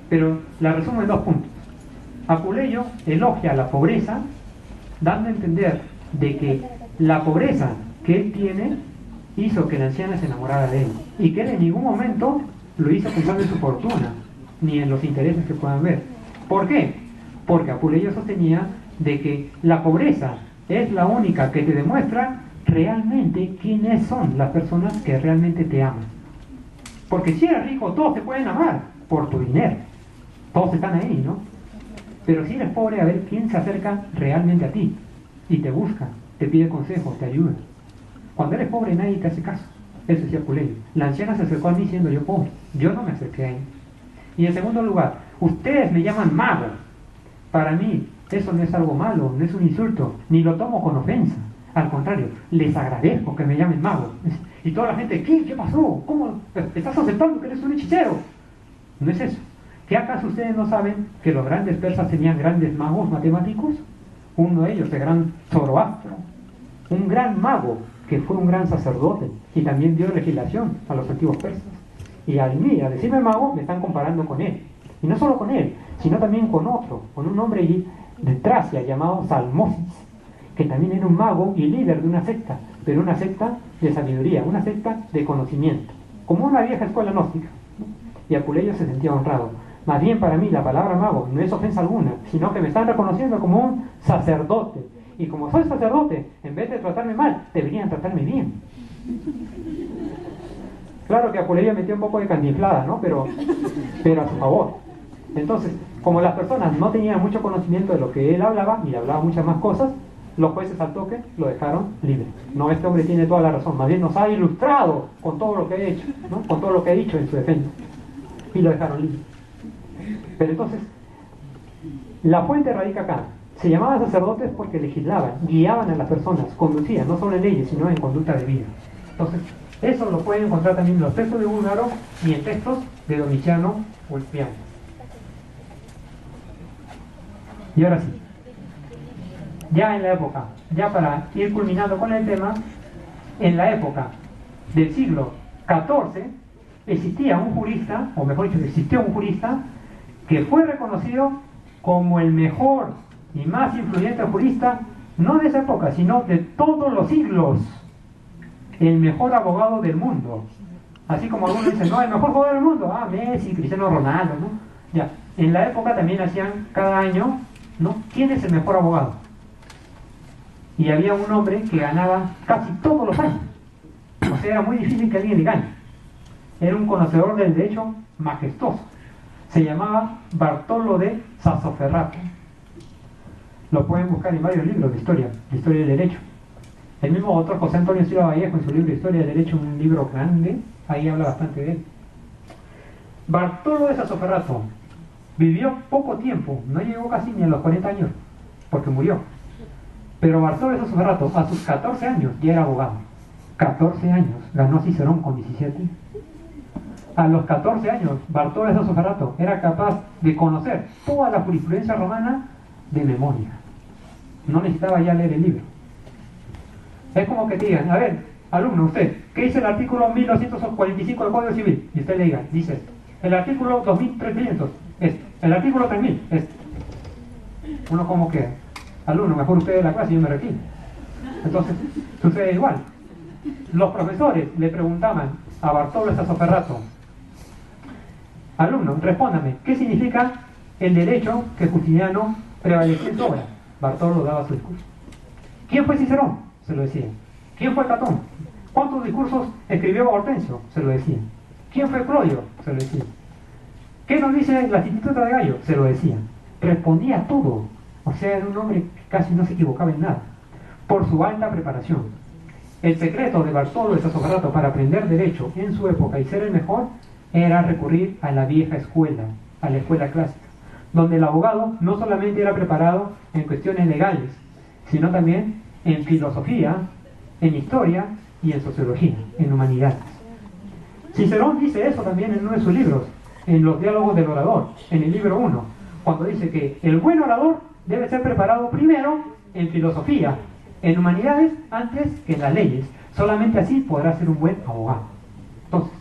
pero la resumo en 2 puntos. Apuleyo elogia la pobreza, dando a entender de que la pobreza que él tiene hizo que la anciana se enamorara de él, y que él en ningún momento lo hizo pensando en su fortuna, ni en los intereses que puedan ver. ¿Por qué? Porque Apuleyo sostenía de que la pobreza es la única que te demuestra realmente quiénes son las personas que realmente te aman. Porque si eres rico, todos te pueden amar por tu dinero. Todos están ahí, ¿no? Pero si eres pobre, a ver quién se acerca realmente a ti y te busca, te pide consejos, te ayuda. Cuando eres pobre, nadie te hace caso. Eso decía Apuleyo. La anciana se acercó a mí siendo yo pobre. Yo no me acerqué a él. Y en segundo lugar, ustedes me llaman mago. Para mí, eso no es algo malo, no es un insulto, ni lo tomo con ofensa. Al contrario, les agradezco que me llamen mago. Y toda la gente, ¿qué pasó? ¿Cómo estás aceptando que eres un hechicero? No es eso. ¿Qué acaso ustedes no saben que los grandes persas tenían grandes magos matemáticos? Uno de ellos, el gran Zoroastro, un gran mago que fue un gran sacerdote y también dio legislación a los antiguos persas. Y a mí, a decirme mago, me están comparando con él. Y no solo con él, sino también con otro, con un hombre de Tracia llamado Salmosis, que también era un mago y líder de una secta, pero una secta de sabiduría, una secta de conocimiento, como una vieja escuela gnóstica. Y Apuleyo se sentía honrado. Más bien para mí la palabra mago no es ofensa alguna, sino que me están reconociendo como un sacerdote. Y como soy sacerdote, en vez de tratarme mal, deberían tratarme bien. Claro que Apuleyo metió un poco de cantinflada, ¿no? Pero a su favor. Entonces, como las personas no tenían mucho conocimiento de lo que él hablaba, y hablaba muchas más cosas, los jueces al toque lo dejaron libre. No, este hombre tiene toda la razón, más bien nos ha ilustrado con todo lo que he hecho, ¿no? Con todo lo que he dicho en su defensa. Y lo dejaron libre. Pero entonces, la fuente radica acá. Se llamaban sacerdotes porque legislaban, guiaban a las personas, conducían, no solo en leyes, sino en conducta de vida. Entonces, eso lo pueden encontrar también en los textos de Búlgaro y en textos de Domiciano Ulpiano. Y ahora sí, ya en la época, ya para ir culminando con el tema, en la época del siglo XIV existía un jurista, o mejor dicho, existió un jurista que fue reconocido como el mejor y más influyente jurista, no de esa época, sino de todos los siglos, el mejor abogado del mundo. Así como algunos dicen, no, el mejor jugador del mundo, Messi, Cristiano Ronaldo, ¿no? Ya, en la época también hacían cada año, ¿no? ¿Quién es el mejor abogado? Y había un hombre que ganaba casi todos los años. O sea, era muy difícil que alguien le gane. Era un conocedor del derecho majestuoso. Se llamaba Bartolo de Sassoferrato. Lo pueden buscar en varios libros de historia del derecho. El mismo autor José Antonio Silva Vallejo, en su libro Historia del Derecho, un libro grande, ahí habla bastante de él. Bartolo de Sassoferrato vivió poco tiempo, no llegó casi ni a los 40 años, porque murió. Pero Bartolo de Sassoferrato, a sus 14 años, ya era abogado. 14 años, ganó Cicerón con 17. A los 14 años, Bartolo de Sassoferrato era capaz de conocer toda la jurisprudencia romana de memoria. No necesitaba ya leer el libro. Es como que te digan, a ver, alumno, usted, ¿qué dice el artículo 1245 del Código Civil? Y usted le diga, dice esto. El artículo 2300, esto. El artículo 3000, esto. Uno como que, alumno, mejor usted de la clase y yo me retiro. Entonces, sucede igual. Los profesores le preguntaban a Bartolo de Sassoferrato, alumno, respóndame, ¿qué significa el derecho que Justiniano prevaleció en su obra? Bartolo daba su discurso. ¿Quién fue Cicerón? Se lo decían. ¿Quién fue Catón? ¿Cuántos discursos escribió Hortensio? Se lo decían. ¿Quién fue Clodio? Se lo decían. ¿Qué nos dice la Instituta de Gallo? Se lo decían. Respondía todo. O sea, era un hombre que casi no se equivocaba en nada. Por su alta preparación. El secreto de Bartolo de Sassoferrato para aprender derecho en su época y ser el mejor era recurrir a la vieja escuela, a la escuela clásica, donde el abogado no solamente era preparado en cuestiones legales, sino también en filosofía, en historia y en sociología, en humanidades. Cicerón dice eso también en uno de sus libros, en los diálogos del orador, en el libro 1, cuando dice que el buen orador debe ser preparado primero en filosofía, en humanidades, antes que en las leyes. Solamente así podrá ser un buen abogado. Entonces,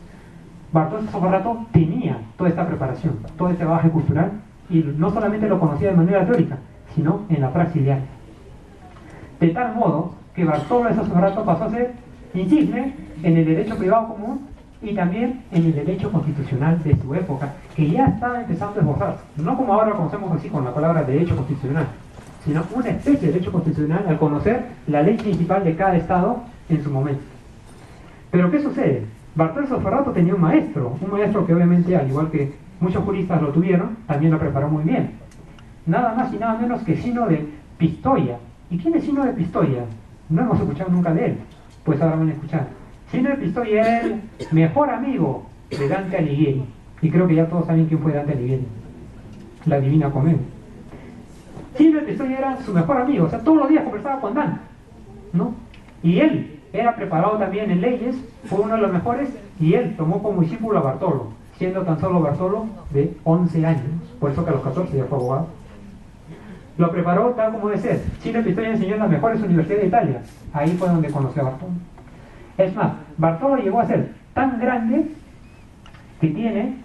Bartolo de Sassoferrato tenía toda esta preparación, todo este bagaje cultural, y no solamente lo conocía de manera teórica, sino en la praxis diaria. De tal modo que Bartolo de Sassoferrato pasó a ser insigne en el derecho privado común y también en el derecho constitucional de su época, que ya estaba empezando a esbozarse. No como ahora lo conocemos así con la palabra derecho constitucional, sino una especie de derecho constitucional al conocer la ley principal de cada Estado en su momento. Pero ¿qué sucede? Bartolo Sofferrato tenía un maestro que obviamente, al igual que muchos juristas lo tuvieron, también lo preparó muy bien. Nada más y nada menos que Sino de Pistoia. ¿Y quién es Sino de Pistoia? No hemos escuchado nunca de él, pues ahora van a escuchar. Sino de Pistoia es el mejor amigo de Dante Alighieri, y creo que ya todos saben quién fue Dante Alighieri, la Divina Comedia. Sino de Pistoia era su mejor amigo, o sea, todos los días conversaba con Dante, ¿no? Y él era preparado también en leyes, fue uno de los mejores, y él tomó como discípulo a Bartolo, siendo tan solo Bartolo de 11 años, por eso que a los 14 ya fue abogado. Lo preparó tal como debe ser. Sino de Pistoia enseñó en las mejores universidades de Italia, ahí fue donde conoció a Bartolo. Es más, Bartolo llegó a ser tan grande que tiene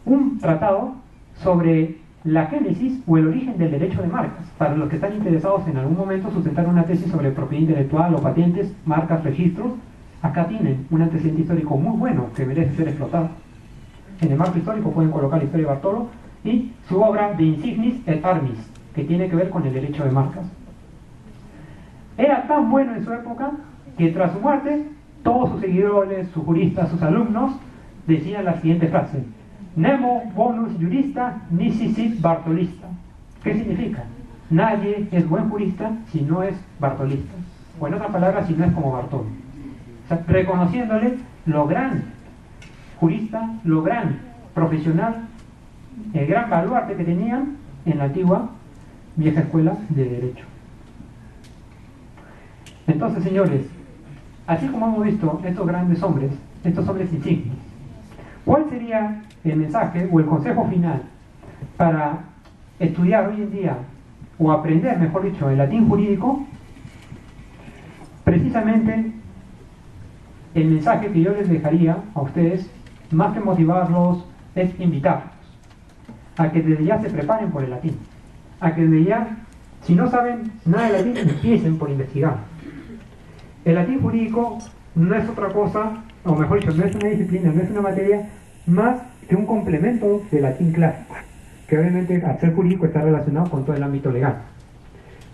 un tratado sobre la génesis o el origen del derecho de marcas. Para los que están interesados en algún momento sustentar una tesis sobre propiedad intelectual o patentes, marcas, registros, acá tienen un antecedente histórico muy bueno que merece ser explotado. En el marco histórico pueden colocar la historia de Bartolo y su obra De Insignis et Armis, que tiene que ver con el derecho de marcas. Era tan bueno en su época que tras su muerte todos sus seguidores, sus juristas, sus alumnos decían la siguiente frase: Nemo bonus jurista nisi sit bartolista. ¿Qué significa? Nadie es buen jurista si no es bartolista, o en otras palabras, si no es como Bartolo. O sea, reconociéndole lo gran jurista, lo gran profesional, el gran baluarte que tenían en la antigua vieja escuela de derecho. Entonces, señores, así como hemos visto estos grandes hombres, estos hombres insignes, ¿cuál sería el mensaje o el consejo final para estudiar hoy en día, o aprender, mejor dicho, el latín jurídico? Precisamente el mensaje que yo les dejaría a ustedes, más que motivarlos, es invitarlos a que desde ya se preparen por el latín, a que desde ya, si no saben nada de latín, empiecen por investigar. El latín jurídico no es otra cosa, o mejor dicho, no es una disciplina, no es una materia más que un complemento del latín clásico, que obviamente al ser jurídico está relacionado con todo el ámbito legal.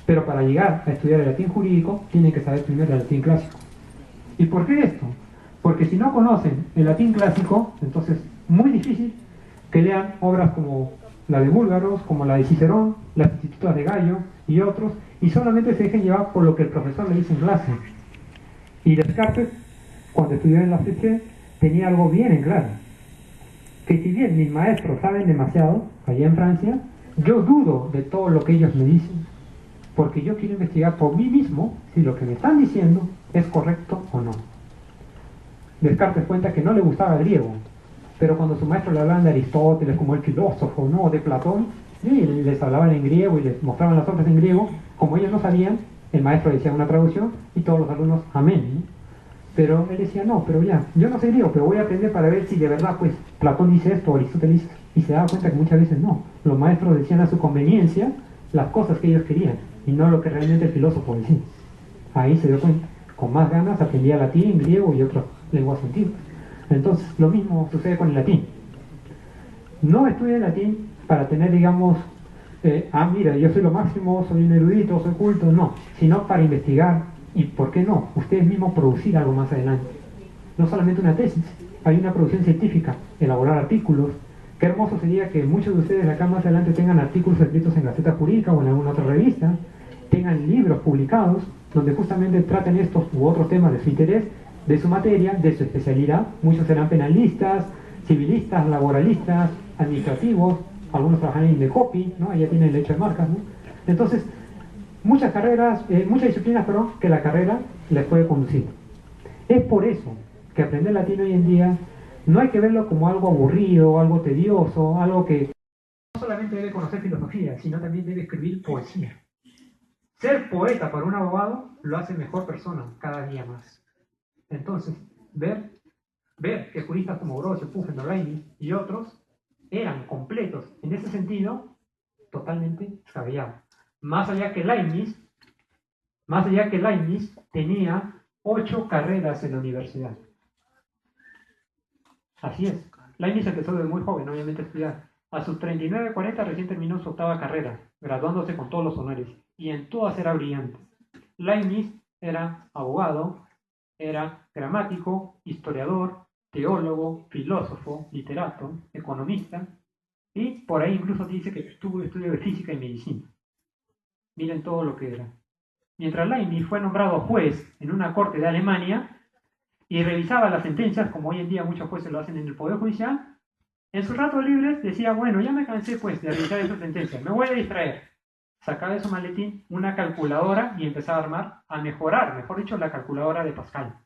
Pero para llegar a estudiar el latín jurídico, tienen que saber primero el latín clásico. ¿Y por qué esto? Porque si no conocen el latín clásico, entonces muy difícil que lean obras como la de Búlgaros, como la de Cicerón, las Institutas de Gallo y otros, y solamente se dejen llevar por lo que el profesor le dice en clase. Y Descartes, cuando estudió en la FG, tenía algo bien en claro: que si bien mis maestros saben demasiado, allá en Francia, yo dudo de todo lo que ellos me dicen, porque yo quiero investigar por mí mismo si lo que me están diciendo es correcto o no. Descartes cuenta que no le gustaba el griego, pero cuando su maestro le hablaban de Aristóteles como el filósofo, ¿no?, o de Platón, y les hablaban en griego y les mostraban las obras en griego, como ellos no sabían, el maestro decía una traducción y todos los alumnos amén, ¿no? Pero él decía, no, pero ya, yo no sé griego, pero voy a aprender para ver si de verdad, pues, Platón dice esto, Aristóteles dice, y se daba cuenta que muchas veces no. Los maestros decían a su conveniencia las cosas que ellos querían, y no lo que realmente el filósofo decía. Ahí se dio cuenta. Con más ganas aprendía latín, griego y otras lenguas antiguas. Entonces, lo mismo sucede con el latín. No estudien latín para tener, digamos, mira, yo soy lo máximo, soy un erudito, soy culto, no, sino para investigar y, ¿por qué no?, ustedes mismos producir algo más adelante. No solamente una tesis, hay una producción científica, elaborar artículos. Qué hermoso sería que muchos de ustedes acá más adelante tengan artículos escritos en Gaceta Jurídica o en alguna otra revista, tengan libros publicados donde justamente traten estos u otros temas de su interés, de su materia, de su especialidad. Muchos serán penalistas, civilistas, laboralistas, administrativos, algunos trabajan en Indecopi, ¿no? Allá tienen el derecho de marcas, ¿no? Entonces, muchas carreras, muchas disciplinas, perdón, que la carrera les puede conducir. Es por eso que aprender latín hoy en día no hay que verlo como algo aburrido, algo tedioso, algo que no solamente debe conocer filosofía, sino también debe escribir poesía. Ser poeta para un abogado lo hace mejor persona cada día más. Entonces, ver que juristas como Orosio, Pufendorf, Leibniz y otros eran completos en ese sentido, totalmente descabellados. Más allá que Leibniz tenía 8 carreras en la universidad. Así es. Leibniz empezó desde muy joven, obviamente, a estudiar. A sus 39, 40 recién terminó su 8ª carrera, graduándose con todos los honores. y en todas era brillante. Leibniz era abogado, era gramático, historiador, teólogo, filósofo, literato, economista, y por ahí incluso dice que tuvo estudio de física y medicina. Miren todo lo que era. Mientras Leibniz fue nombrado juez en una corte de Alemania y revisaba las sentencias, como hoy en día muchos jueces lo hacen en el Poder Judicial, en sus ratos libres decía, bueno, ya me cansé pues de revisar esas sentencias, me voy a distraer. Sacaba de su maletín una calculadora y empezaba a armar, a mejorar, mejor dicho, la calculadora de Pascal.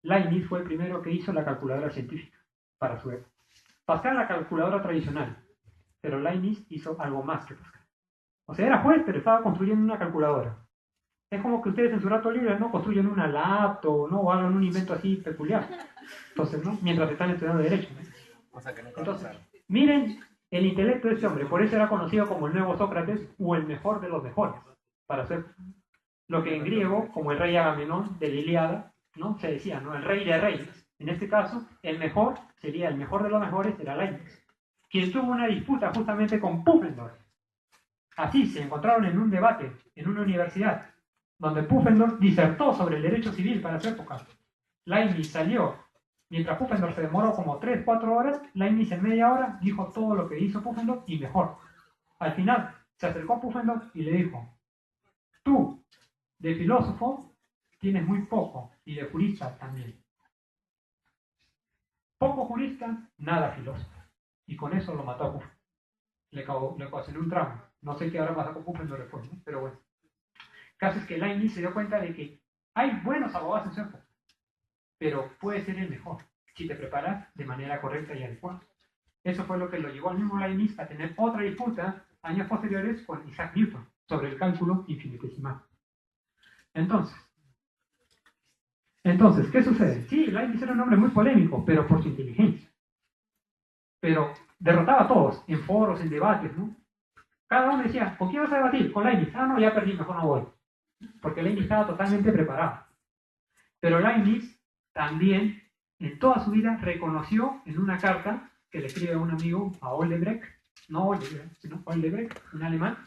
Leibniz fue el primero que hizo la calculadora científica para su época. Pascal la calculadora tradicional, pero Leibniz hizo algo más que Pascal. O sea, era juez, pero estaba construyendo una calculadora. Es como que ustedes en su rato libre no construyen una laptop, ¿no? O hagan un invento así peculiar. Entonces, ¿no? Mientras están estudiando Derecho, ¿no? Entonces, miren el intelecto de este hombre. Por eso era conocido como el nuevo Sócrates o el mejor de los mejores. Para ser lo que en griego, como el rey Agamenón de la Ilíada, ¿no? Se decía, ¿no? El rey de reyes. En este caso, el mejor sería el mejor de los mejores, era Leibniz, quien tuvo una disputa justamente con Pufendorf. Así se encontraron en un debate en una universidad, donde Pufendorf disertó sobre el derecho civil para su época. Leibniz salió, mientras Pufendorf se demoró como 3-4 horas, Leibniz en media hora dijo todo lo que hizo Pufendorf y mejor. Al final, se acercó a Pufendorf y le dijo, tú, de filósofo, tienes muy poco, y de jurista también. Poco jurista, nada filósofo. Y con eso lo mató a Pufendorf. Le ocasionó un trauma. No sé qué habrá pasado con Pufendorf después, ¿no? Pero bueno. El caso es que Leibniz se dio cuenta de que hay buenos abogados en su época, pero puede ser el mejor si te preparas de manera correcta y adecuada. Eso fue lo que lo llevó al mismo Leibniz a tener otra disputa años posteriores con Isaac Newton sobre el cálculo infinitesimal. Entonces, ¿qué sucede? Sí, Leibniz era un hombre muy polémico, pero por su inteligencia. Pero derrotaba a todos, en foros, en debates, ¿no? Cada uno decía, ¿con quién vas a debatir? Con Leibniz. Ah, no, ya perdí, mejor no voy. Porque Leibniz estaba totalmente preparado. Pero Leibniz también, en toda su vida, reconoció en una carta que le escribe a un amigo, a Oldenbrecht, no Oldenbrecht, sino Oldenbrecht, un alemán,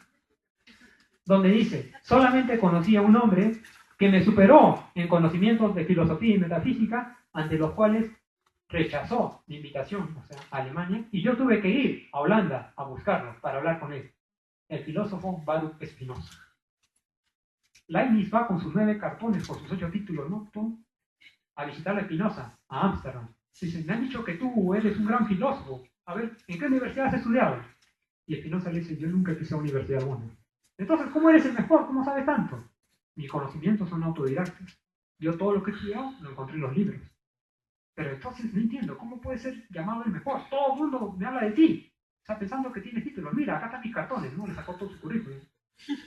donde dice, solamente conocí a un hombre que me superó en conocimientos de filosofía y metafísica, ante los cuales rechazó mi invitación, o sea, a Alemania, y yo tuve que ir a Holanda a buscarlo para hablar con él, el filósofo Baruch Spinoza. Leibniz va con sus 9 cartones por sus 8 títulos, ¿no? A visitar a Spinoza, a Ámsterdam. Dice, me han dicho que tú eres un gran filósofo. A ver, ¿en qué universidad has estudiado? Y Spinoza le dice, yo nunca quise a una universidad buena. Entonces, ¿cómo eres el mejor? ¿Cómo sabes tanto? Mis conocimientos son autodidactas. Yo todo lo que he estudiado lo encontré en los libros. Pero entonces no entiendo, ¿cómo puedes ser llamado el mejor? Todo el mundo me habla de ti. Está pensando que tienes títulos. Mira, acá están mis cartones, ¿no? Le sacó todo su currículum.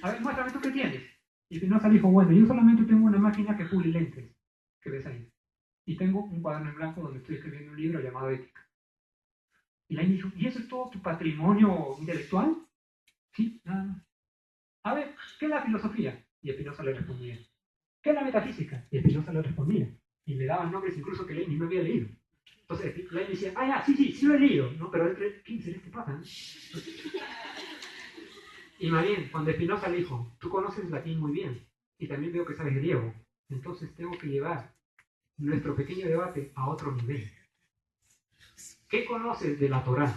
A ver, muéstrame tú qué tienes. Y Spinoza dijo, bueno, yo solamente tengo una máquina que pule lentes, que ves ahí. Y tengo un cuaderno en blanco donde estoy escribiendo un libro llamado Ética. Y Leibniz dijo, ¿y eso es todo tu patrimonio intelectual? Sí, nada más. A ver, ¿qué es la filosofía? Y Spinoza le respondía. ¿Qué es la metafísica? Y Spinoza le respondía. Y le daban nombres incluso que Leibniz no había leído. Entonces Leibniz decía, ah, ya, sí lo he leído. No, pero ¿qué será este pasa? Y más bien, cuando Spinoza le dijo, tú conoces latín muy bien, y también veo que sabes griego, entonces tengo que llevar nuestro pequeño debate a otro nivel. ¿Qué conoces de la Torá?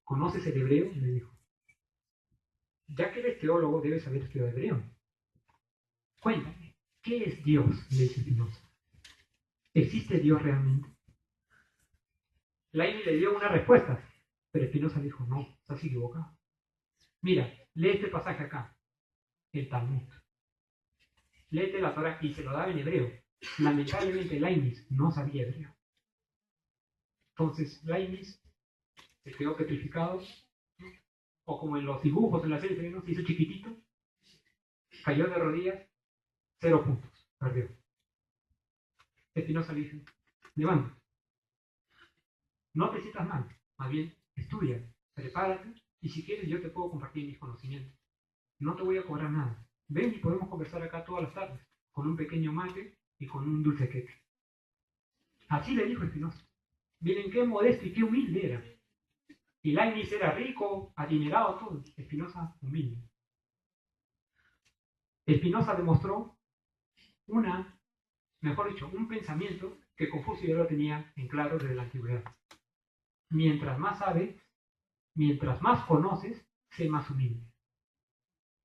¿Conoces el hebreo? Le dijo. Ya que eres teólogo, debes haber estudiado hebreo. Cuéntame, ¿qué es Dios? Le dice Spinoza. ¿Existe Dios realmente? Leibniz le dio una respuesta, pero Spinoza le dijo, no, estás equivocado. Mira, lee este pasaje acá, el Talmud. Léete la Torá y se lo daba en hebreo. Lamentablemente Leibniz no sabía hebreo. Entonces Leibniz se quedó petrificado, o como en los dibujos en la serie, ¿no? Se hizo chiquitito, cayó de rodillas, 0 puntos, perdió. Spinoza le dice, levanta, no te sientas mal, más bien estudia, prepárate, y si quieres yo te puedo compartir mis conocimientos. No te voy a cobrar nada. Ven y podemos conversar acá todas las tardes, con un pequeño mate y con un dulce queque. Así le dijo Spinoza. Miren qué modesto y qué humilde era. Y Leibniz era rico, adinerado, todo. Spinoza humilde. Spinoza demostró un pensamiento que Confucio ya lo tenía en claro desde la antigüedad. Mientras más sabes, mientras más conoces, sé más humilde.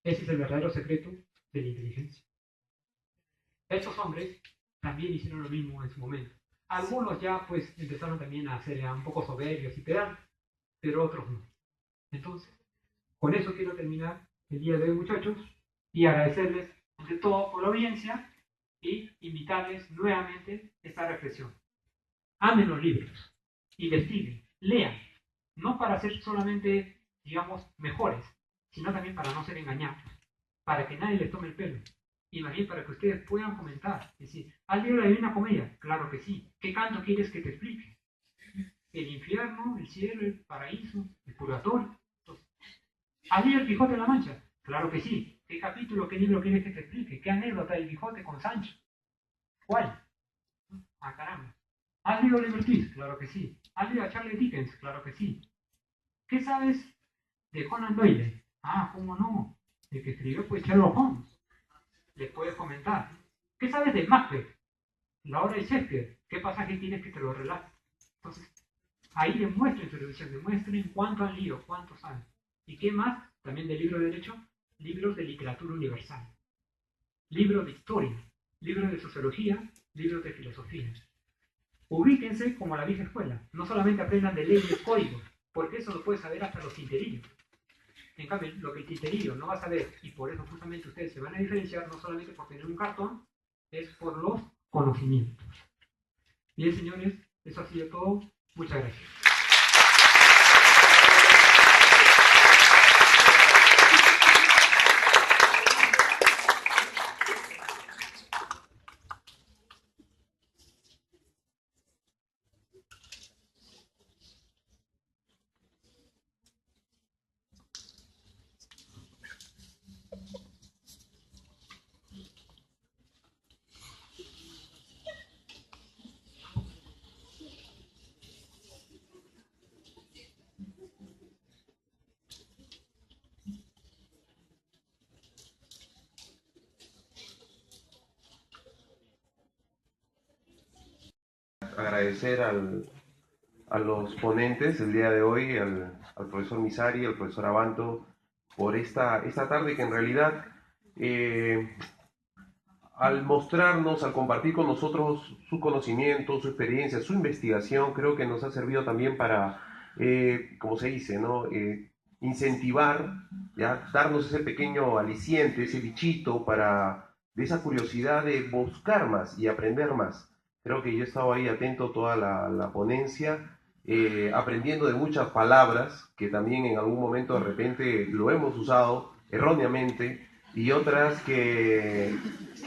Ese es el verdadero secreto de la inteligencia. Estos hombres también hicieron lo mismo en su momento. Algunos ya pues empezaron también a ser ya un poco soberbios y pedantes, pero otros no. Entonces, con eso quiero terminar el día de hoy, muchachos, y agradecerles ante todo por la audiencia y invitarles nuevamente a esta reflexión. Amen los libros, investiguen, lean, no para ser solamente, digamos, mejores, sino también para no ser engañados, para que nadie les tome el pelo, y más bien para que ustedes puedan comentar. Es decir, ¿has leído la Divina Comedia? Claro que sí. ¿Qué canto quieres que te explique? ¿El infierno, el cielo, el paraíso, el purgatorio? Entonces, ¿has leído el Quijote de la Mancha? Claro que sí. ¿Qué capítulo, qué libro quieres que te explique? ¿Qué anécdota del Quijote con Sancho? ¿Cuál? Ah, caramba. ¿Has leído Liberty? Claro que sí. ¿Has leído a Charles Dickens? Claro que sí. ¿Qué sabes de Conan Doyle? Ah, ¿cómo no? El que escribió pues Sherlock Holmes. Les puedes comentar. ¿Qué sabes de Macbeth? La obra de Shakespeare. ¿Qué pasaje tienes que te lo relate? Entonces, ahí demuestren su erudición, demuestren cuánto han leído, cuánto saben. ¿Y qué más? También de libro de derecho, libros de literatura universal, libros de historia, libros de sociología, libros de filosofía. Ubíquense como la vieja escuela. No solamente aprendan de leyes, códigos, porque eso lo puede saber hasta los tinterillos. En cambio, lo que el tinterillo no va a saber, y por eso justamente ustedes se van a diferenciar, no solamente por tener un cartón, es por los conocimientos. Bien, señores, eso ha sido todo. Muchas gracias. Agradecer a los ponentes el día de hoy, al profesor Misari, al profesor Abanto, por esta tarde que en realidad, al mostrarnos, al compartir con nosotros su conocimiento, su experiencia, su investigación, creo que nos ha servido también para, como se dice, ¿no? Incentivar, ¿ya? Darnos ese pequeño aliciente, ese bichito de esa curiosidad de buscar más y aprender más. Creo que yo he estado ahí atento toda la ponencia, aprendiendo de muchas palabras que también en algún momento de repente lo hemos usado erróneamente y otras que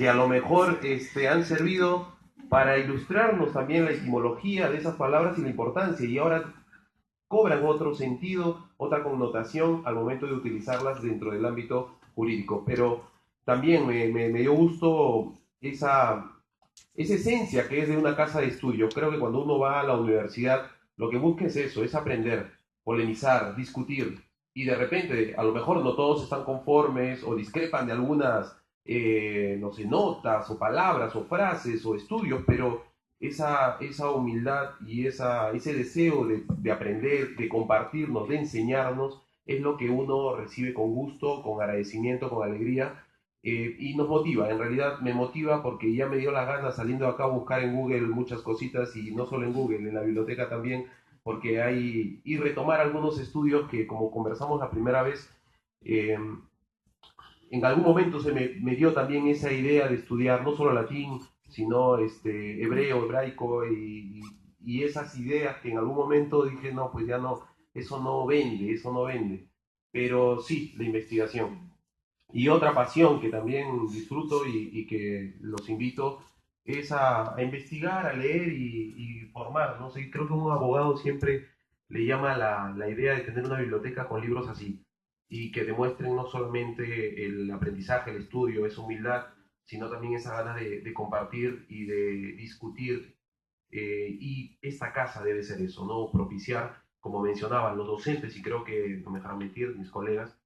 a lo mejor han servido para ilustrarnos también la etimología de esas palabras y la importancia y ahora cobran otro sentido, otra connotación al momento de utilizarlas dentro del ámbito jurídico. Pero también me dio gusto esa esencia que es de una casa de estudio. Creo que cuando uno va a la universidad, lo que busca es eso, es aprender, polemizar, discutir. Y de repente, a lo mejor no todos están conformes o discrepan de algunas, no sé, notas o palabras o frases o estudios, pero esa humildad y ese deseo de aprender, de compartirnos, de enseñarnos, es lo que uno recibe con gusto, con agradecimiento, con alegría y nos motiva, en realidad me motiva porque ya me dio las ganas saliendo de acá a buscar en Google muchas cositas y no solo en Google, en la biblioteca también, porque hay, y retomar algunos estudios que como conversamos la primera vez, eh, en algún momento me dio también esa idea de estudiar no solo latín, sino hebreo, hebraico y esas ideas que en algún momento dije, no, pues ya no, eso no vende, pero sí, la investigación. Y otra pasión que también disfruto y que los invito es a investigar, a leer y formar, ¿no? Sí, creo que un abogado siempre le llama la idea de tener una biblioteca con libros así y que demuestren no solamente el aprendizaje, el estudio, esa humildad, sino también esa ganas de compartir y de discutir. Y esta casa debe ser eso, ¿no? Propiciar, como mencionaban los docentes, y creo que no me dejarán mentir mis colegas,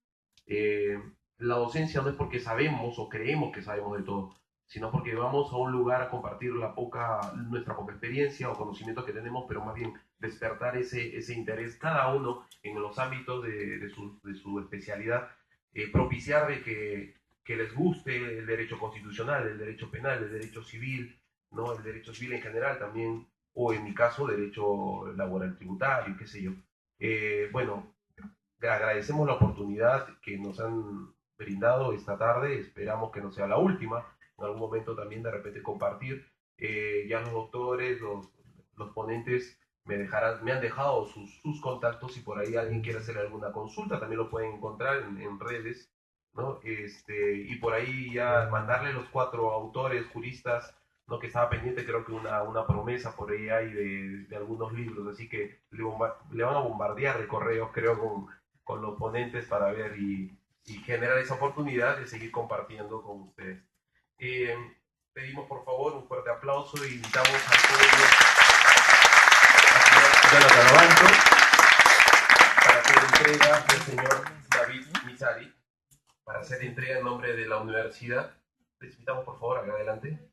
eh, la docencia no es porque sabemos o creemos que sabemos de todo, sino porque vamos a un lugar a compartir nuestra poca experiencia o conocimiento que tenemos, pero más bien despertar ese interés cada uno en los ámbitos de su especialidad, propiciar de que les guste el derecho constitucional, el derecho penal, el derecho civil, ¿no? El derecho civil en general también, o en mi caso, derecho laboral tributario, qué sé yo. Bueno, agradecemos la oportunidad que nos han brindado esta tarde, esperamos que no sea la última, en algún momento también de repente compartir. Ya los doctores, los ponentes me han dejado sus contactos, si por ahí alguien quiere hacer alguna consulta, también lo pueden encontrar en redes, ¿no? Y por ahí ya mandarle los 4 autores, juristas, ¿no? Que estaba pendiente, creo que una promesa por ahí hay de algunos libros, así que le van a bombardear de correos, creo, con los ponentes para ver y generar esa oportunidad de seguir compartiendo con ustedes. Eh, Pedimos por favor un fuerte aplauso e invitamos al pueblo a Jonathan Abanto para hacer entrega del señor David Misari, para hacer entrega en nombre de la universidad. Les invitamos por favor acá adelante.